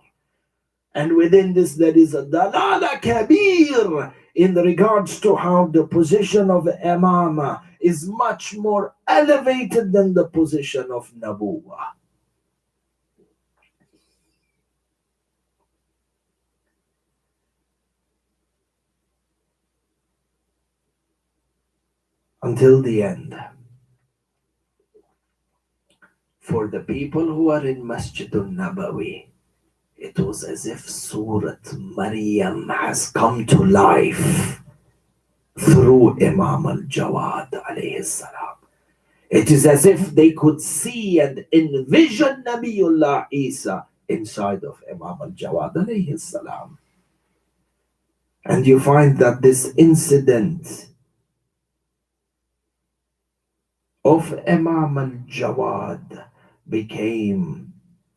And within this there is a dalala kabir in regards to how the position of imama is much more elevated than the position of nabuwah. Until the end. For the people who are in Masjidun Nabawi, it was as if Surah Maryam has come to life through Imam al-Jawad alayhi salam. It is as if they could see and envision Nabiullah Isa inside of Imam al-Jawad alayhi salam. And you find that this incident of Imam al-Jawad became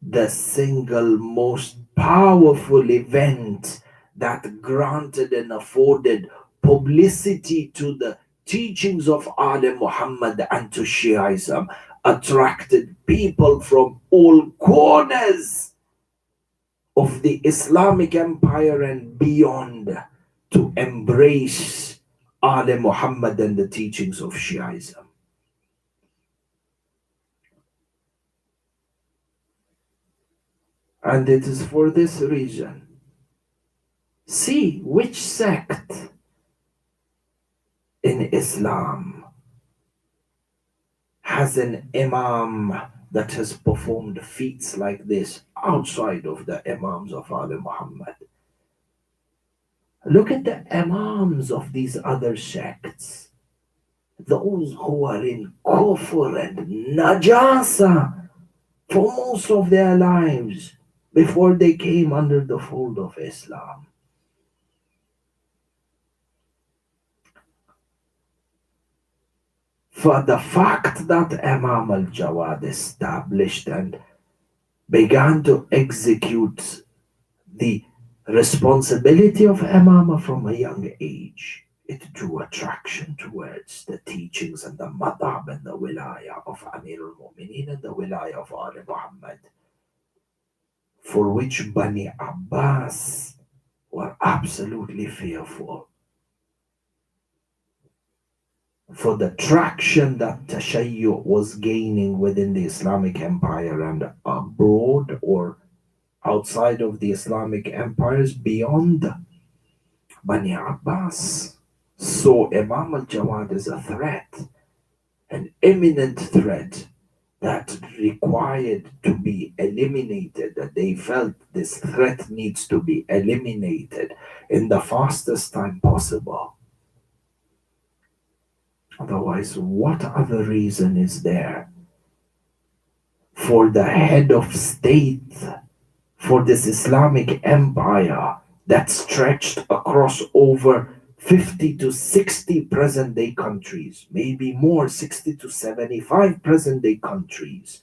the single most powerful event that granted and afforded publicity to the teachings of Ali Muhammad and to Shiism, attracted people from all corners of the Islamic Empire and beyond to embrace Ali Muhammad and the teachings of Shiism. And it is for this reason. See which sect in Islam has an imam that has performed feats like this outside of the imams of Ali Muhammad. Look at the imams of these other sects, those who are in kufr and najasa for most of their lives before they came under the fold of Islam. For the fact that Imam al-Jawad established and began to execute the responsibility of Imamah from a young age, it drew attraction towards the teachings and the madhab and the wilaya of Amir al-Mu'mineen and the wilaya of Ali Muhammad, for which Bani Abbas were absolutely fearful. For the traction that Tashayyu was gaining within the Islamic Empire and abroad or outside of the Islamic empires beyond, Bani Abbas saw Imam al-Jawad as a threat, an imminent threat that required to be eliminated, that they felt this threat needs to be eliminated in the fastest time possible. Otherwise, what other reason is there for the head of state for this Islamic empire that stretched across over 50 to 60 present day countries, maybe more, 60 to 75 present day countries?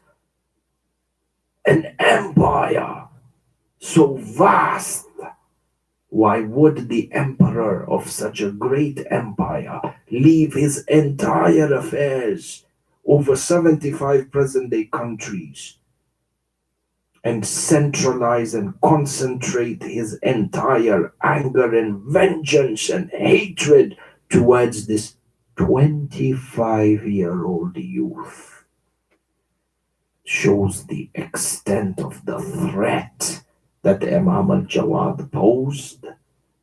An empire so vast. Why would the emperor of such a great empire leave his entire affairs over 75 present day countries and centralize and concentrate his entire anger and vengeance and hatred towards this 25-year-old youth? Shows the extent of the threat that Imam al-Jawad posed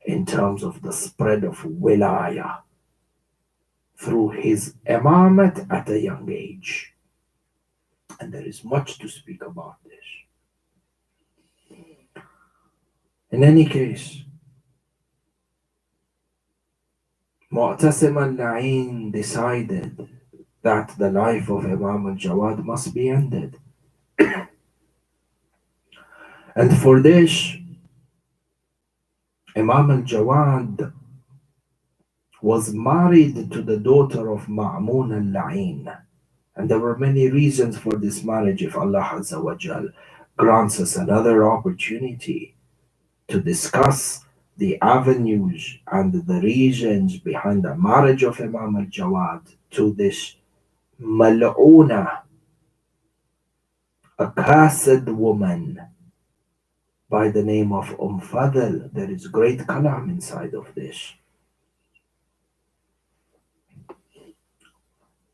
in terms of the spread of wilaya through his imamat at a young age. And there is much to speak about this. In any case, Mu'tasim al-Na'in decided that the life of Imam al-Jawad must be ended. And for this, Imam al-Jawad was married to the daughter of Ma'mun al-La'in. And there were many reasons for this marriage. If Allah Azza wa Jal grants us another opportunity to discuss the avenues and the reasons behind the marriage of Imam al-Jawad to this mal'una, a cursed woman by the name of Fadl, there is great kalam inside of this.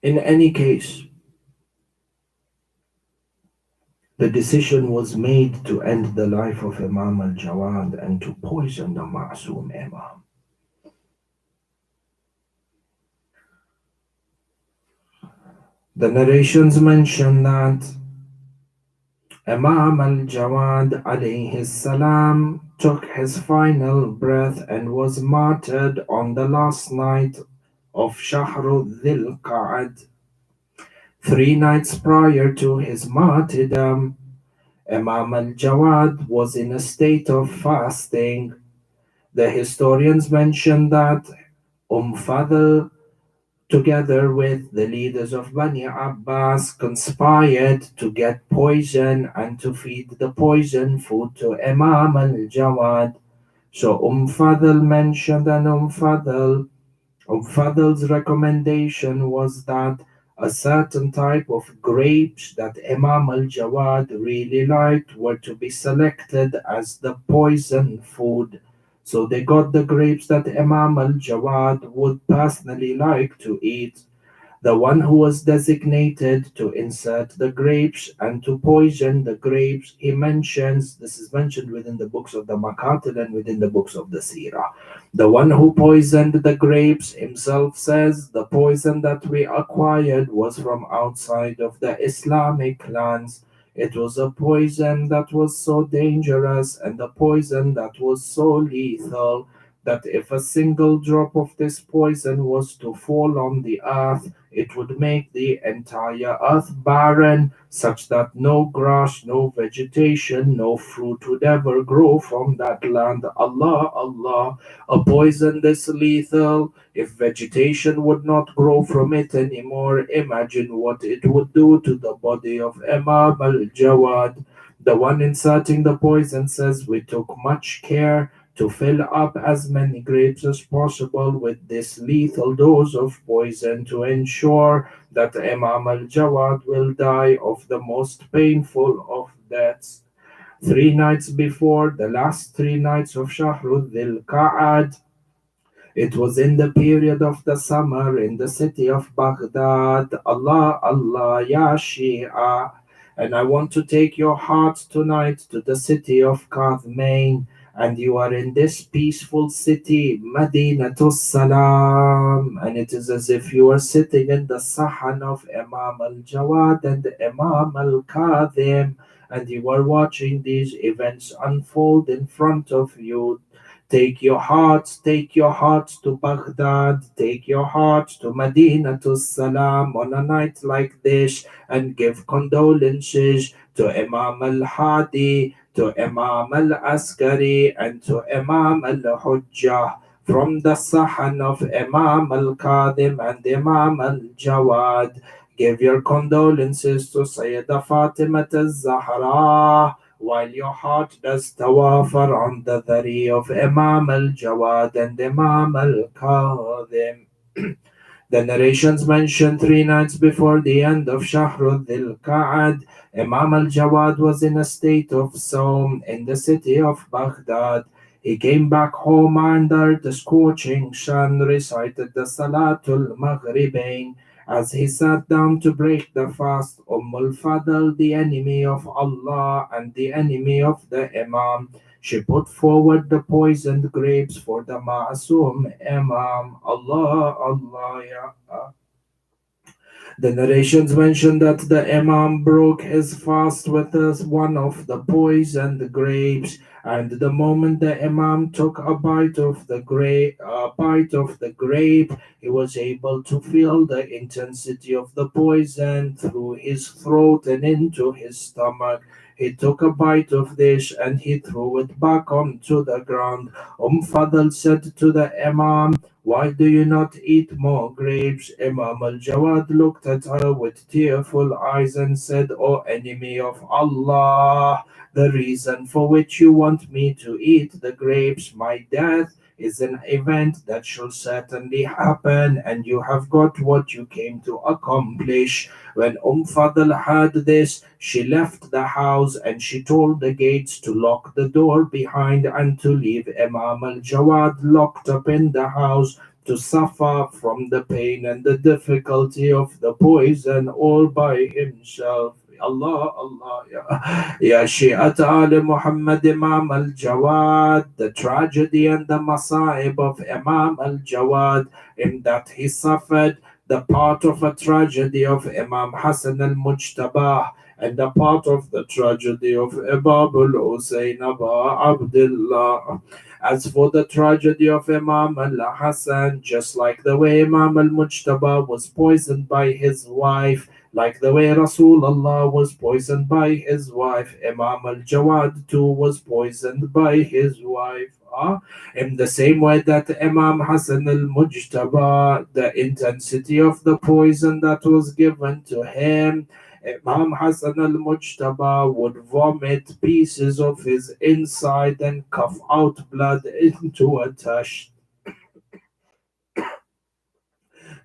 In any case, the decision was made to end the life of Imam al-Jawad and to poison the Ma'soom Imam. The narrations mention that Imam al-Jawad alayhi salam took his final breath and was martyred on the last night of Shahru Dhil Qa'ad. 3 nights prior to his martyrdom, Imam al-Jawad was in a state of fasting. The historians mention that Fadl, together with the leaders of Bani Abbas, conspired to get poison and to feed the poison food to Imam al-Jawad So Fadl mentioned, and Fadl's recommendation was that a certain type of grapes that Imam al-Jawad really liked were to be selected as the poison food. So they got the grapes that Imam al-Jawad would personally like to eat, the one who was designated to insert the grapes and to poison the grapes. He mentions, this is mentioned within the books of the Makatil and within the books of the Sirah. The one who poisoned the grapes himself says the poison that we acquired was from outside of the Islamic lands. It was a poison that was so dangerous and a poison that was so lethal that if a single drop of this poison was to fall on the earth, it would make the entire earth barren, such that no grass, no vegetation, no fruit would ever grow from that land. Allah, Allah, a poison this lethal, if vegetation would not grow from it anymore, imagine what it would do to the body of Imam al Jawad. The one inserting the poison says, we took much care to fill up as many grapes as possible with this lethal dose of poison to ensure that Imam al Jawad will die of the most painful of deaths. 3 nights before the last 3 nights of Shahrul Dhil Qa'ad, it was in the period of the summer in the city of Baghdad. Allah, Allah, Ya Shia. And I want to take your hearts tonight to the city of Kathmain. And you are in this peaceful city, Madinatul Salam. And it is as if you are sitting in the Sahan of Imam al Jawad and Imam al Kadhim. And you are watching these events unfold in front of you. Take your hearts to Baghdad, take your hearts to Medina to Salam on a night like this and give condolences to Imam al Hadi, to Imam al Askari, and to Imam al Hujjah. From the Sahan of Imam al Qadim and Imam al Jawad, give your condolences to Sayyidah Fatima al Zahra, while your heart does tawafar on the dhari of Imam al-Jawad and Imam al-Kadhim. The narrations mention 3 nights before the end of Shahrul Dhil Qa'ad, Imam al-Jawad was in a state of Sawm in the city of Baghdad. He came back home under the scorching sun, recited the Salatul Maghribain. As he sat down to break the fast, al Fadl, the enemy of Allah and the enemy of the Imam, she put forward the poisoned grapes for the Ma'asum Imam. Allah, Allah, Ya. The narrations mention that the Imam broke his fast with one of the poisoned grapes, and the moment the Imam took a bite of the grape, he was able to feel the intensity of the poison through his throat and into his stomach. He took a bite of this and he threw it back onto the ground. Fadl said to the Imam, why do you not eat more grapes? Imam al Jawad looked at her with tearful eyes and said, O enemy of Allah, the reason for which you want me to eat the grapes, my death, is an event that shall certainly happen, and you have got what you came to accomplish. When Fadl heard this, she left the house and she told the gates to lock the door behind and to leave Imam al Jawad locked up in the house to suffer from the pain and the difficulty of the poison all by himself. Allah, Allah, Ya Shi'at Ali Muhammad Imam al Jawad, the tragedy and the masa'ib of Imam al Jawad, in that he suffered the part of a tragedy of Imam Hassan al Mujtabah and a part of the tragedy of Imam al Hussein Aba Abdullah. As for the tragedy of Imam al Hassan, just like the way Imam al Mujtaba was poisoned by his wife, like the way Rasulullah was poisoned by his wife, Imam al Jawad too was poisoned by his wife. In the same way that Imam Hassan al Mujtaba, the intensity of the poison that was given to him Imam Hassan al-Mujtaba would vomit pieces of his inside and cough out blood into a tash.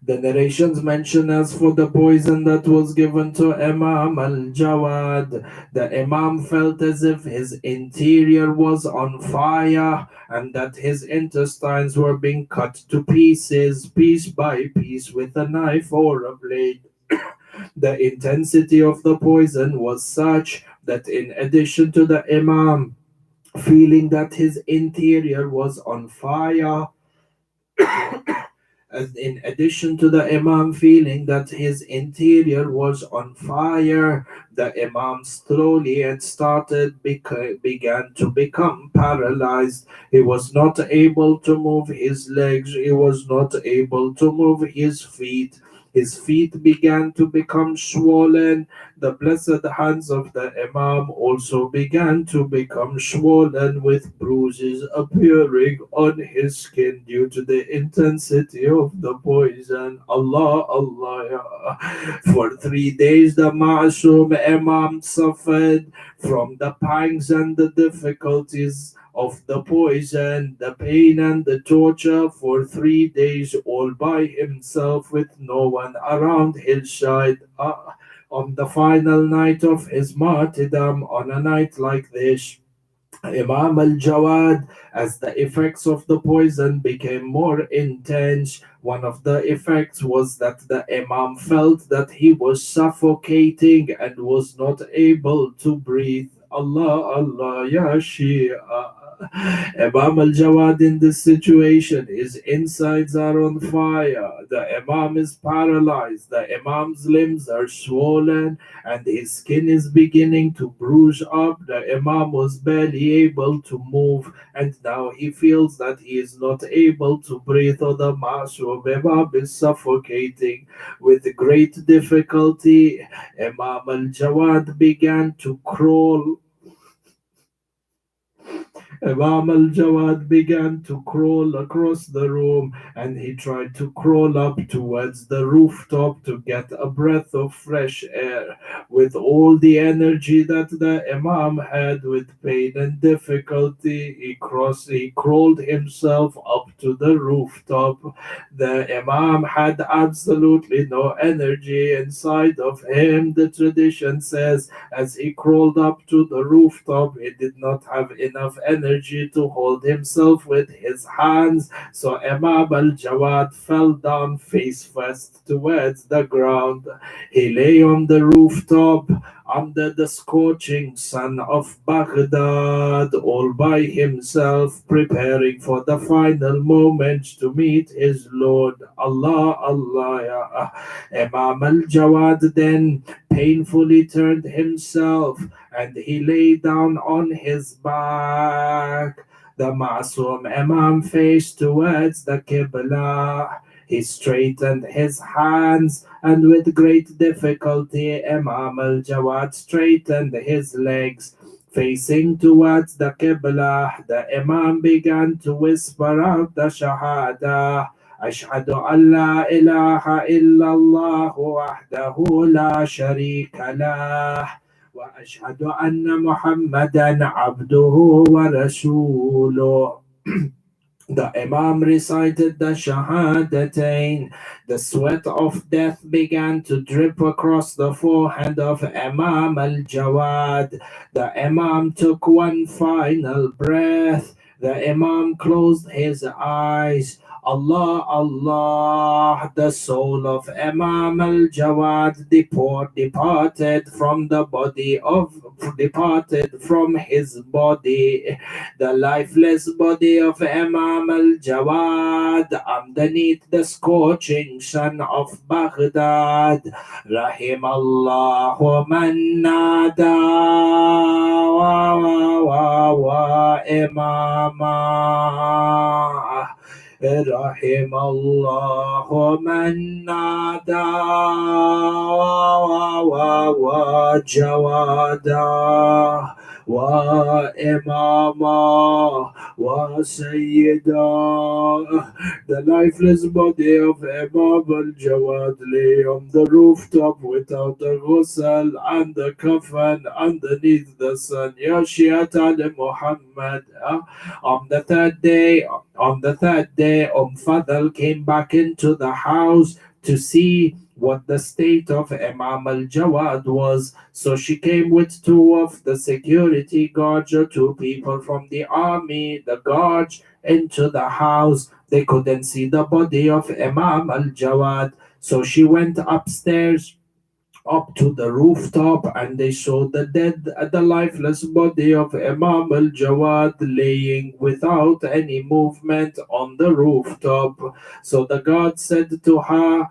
The narrations mention as for the poison that was given to Imam al-Jawad, the Imam felt as if his interior was on fire and that his intestines were being cut to pieces, piece by piece, with a knife or a blade. The intensity of the poison was such that in addition to the Imam feeling that his interior was on fire, as in addition to the Imam feeling that his interior was on fire, the Imam slowly and began to become paralyzed. He was not able to move his legs, he was not able to move his feet. His feet began to become swollen. The blessed hands of the Imam also began to become swollen, with bruises appearing on his skin due to the intensity of the poison. Allah, Allah, ya. For 3 days the Ma'asum Imam suffered from the pangs and the difficulties of the poison, the pain and the torture for 3 days, all by himself with no one around his side. On the final night of his martyrdom, on a night like this, Imam al Jawad, as the effects of the poison became more intense, one of the effects was that the Imam felt that he was suffocating and was not able to breathe. Allah, Allah, Ya Shia. Imam al Jawad in this situation, his insides are on fire, the Imam is paralyzed, the Imam's limbs are swollen, and his skin is beginning to bruise up. The Imam was barely able to move, and now he feels that he is not able to breathe, or the Ma'asum Imam is suffocating. With great difficulty, Imam al Jawad began to crawl. Imam al Jawad began to crawl across the room, and he tried to crawl up towards the rooftop to get a breath of fresh air. With all the energy that the Imam had, with pain and difficulty, he crawled himself up to the rooftop. The Imam had absolutely no energy inside of him. The tradition says, as he crawled up to the rooftop, he did not have enough energy to hold himself with his hands, so Imam al Jawad fell down face first towards the ground. He lay on the rooftop under the scorching sun of Baghdad, all by himself, preparing for the final moment to meet his Lord. Allah, Allah, ya. Imam al Jawad then painfully turned himself and he lay down on his back. The Ma'asum Imam faced towards the Qibla. He straightened his hands, and with great difficulty Imam al Jawad straightened his legs. Facing towards the Qibla, the Imam began to whisper out the Shahada. أشهد أن لا إله إلا الله وحده لا شريك له وأشهد أن محمدا عبده ورسوله. The Imam recited the Shahadatain. The sweat of death began to drip across the forehead of Imam al Jawad. The Imam took one final breath. The Imam closed his eyes. Allah, Allah, the soul of Imam al Jawad departed from his body. The lifeless body of Imam al Jawad underneath the scorching sun of Baghdad. Rahim Allahu man nada wa imama. رحم الله من نادى وجوادا وإماما وسيدا. The lifeless body of Imam al-Jawad lay on the rooftop without a ghusl and the coffin underneath the sun. Ya Shiat al-Muhammad. On the third day, Fadl came back into the house to see what the state of Imam al-Jawad was. So she came with two of the security guards or two people from the army, the guards, into the house. They couldn't see the body of Imam al-Jawad. So she went upstairs up to the rooftop and they saw the lifeless body of Imam al Jawad laying without any movement on the rooftop. So the God said to her,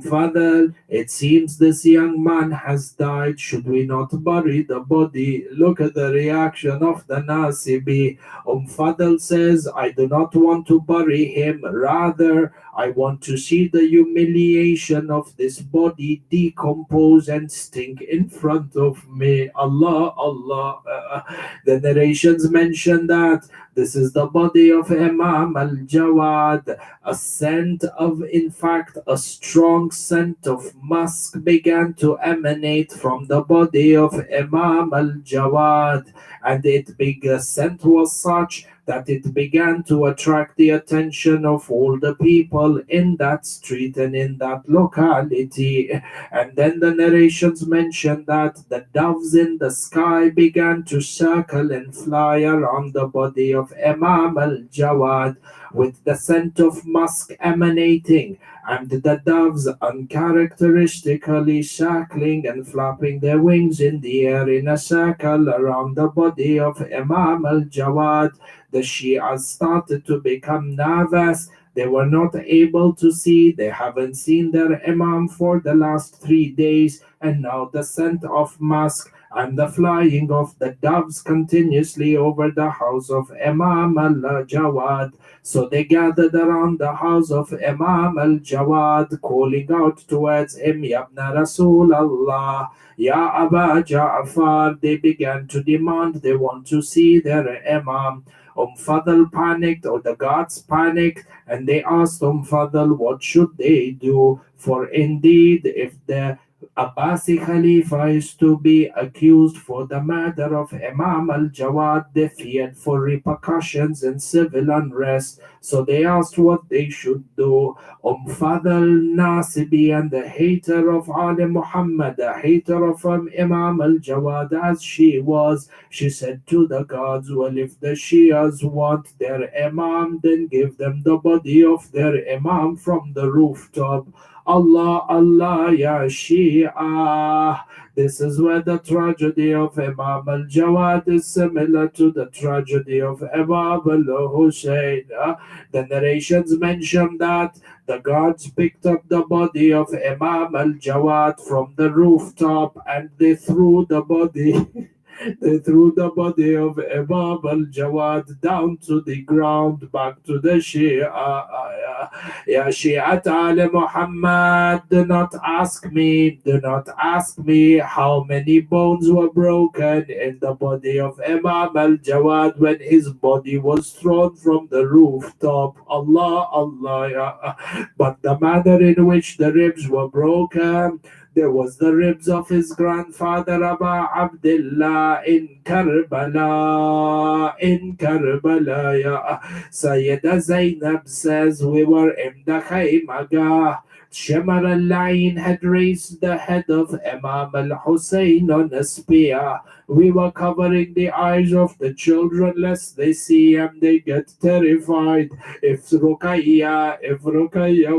Father, it seems this young man has died. Should we not bury the body? Look at the reaction of the Nasibi. Fadl says, I do not want to bury him. Rather, I want to see the humiliation of this body decompose and stink in front of me. Allah, Allah. The narrations mention that this is the body of Imam al Jawad. A scent of, in fact, a strong scent of musk began to emanate from the body of Imam al Jawad, and the scent was such that it began to attract the attention of all the people in that street and in that locality. And then the narrations mention that the doves in the sky began to circle and fly around the body of Imam al Jawad with the scent of musk emanating, and the doves uncharacteristically circling and flapping their wings in the air in a circle around the body of Imam al Jawad. The Shias started to become nervous. They were not able to see. They haven't seen their Imam for the last 3 days, and now the scent of musk and the flying of the doves continuously over the house of Imam al Jawad. So they gathered around the house of Imam al Jawad, calling out towards him, Yabna Rasul Allah, Ya Aba Ja'far. They began to demand, they want to see their Imam. Fadl panicked, or the guards panicked, and they asked Fadl what should they do. For indeed, if the Abbasi Khalifa is to be accused for the murder of Imam al Jawad, they feared for repercussions and civil unrest. So they asked what they should do. Fadl Nasibi, and the hater of Ali Muhammad, the hater of Imam al Jawad as she was, she said to the gods, well, if the Shias want their Imam, then give them the body of their Imam from the rooftop. Allah, Allah, Ya Shia. This is where the tragedy of Imam al Jawad is similar to the tragedy of Imam al Hussein. The narrations mention that the guards picked up the body of Imam al Jawad from the rooftop and they threw the body. They threw the body of Imam al Jawad down to the ground, back to the Shia. Ya Shi'at Ali Muhammad, do not ask me how many bones were broken in the body of Imam al Jawad when his body was thrown from the rooftop. Allah, Allah, ya. But the manner in which the ribs were broken, there was the ribs of his grandfather Aba Abdullah in Karbala. In Karbala, ya. Sayyida Zainab says we were in the Khaymaga. Shamar al-Lain had raised the head of Imam al-Hussein on a spear. We were covering the eyes of the children lest they see and they get terrified. If Ruqayya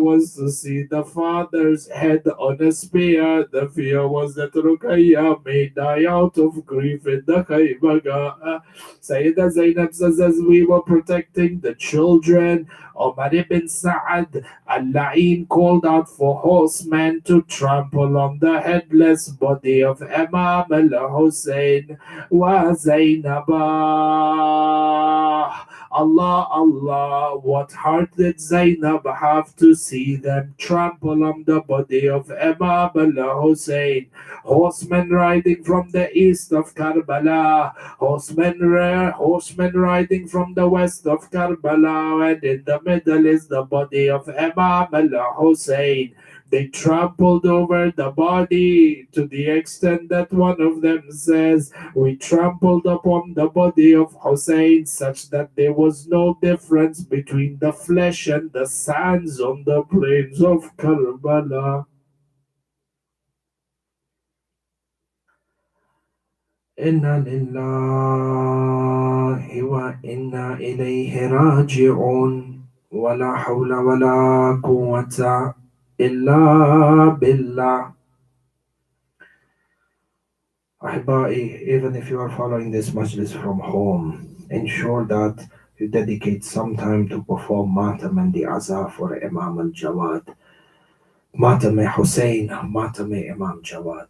was to see the father's head on a spear, the fear was that Ruqayya may die out of grief in the Khaybaga. Sayyida Zainab says as we were protecting the children, Umar ibn Sa'ad al-La'in called out for horsemen to trample on the headless body of Imam al-Hussein wa Zainabah. Allah, Allah, what heart did Zainab have to see them trample on the body of Imam al-Hussein? Horsemen riding from the east of Karbala, horsemen riding from the west of Karbala, and in the middle is the body of Imam al-Hussein. They trampled over the body to the extent that one of them says, we trampled upon the body of Hussein such that there was no difference between the flesh and the sands on the plains of Karbala. Inna lillahi wa inna ilayhi raji'un. Wa la hawla wa la quwwata illa billah. Ahbai, even if you are following this majlis from home, ensure that you dedicate some time to perform Matam and the Azah for Imam al Jawad. Matam Hussein, Matam Imam Jawad.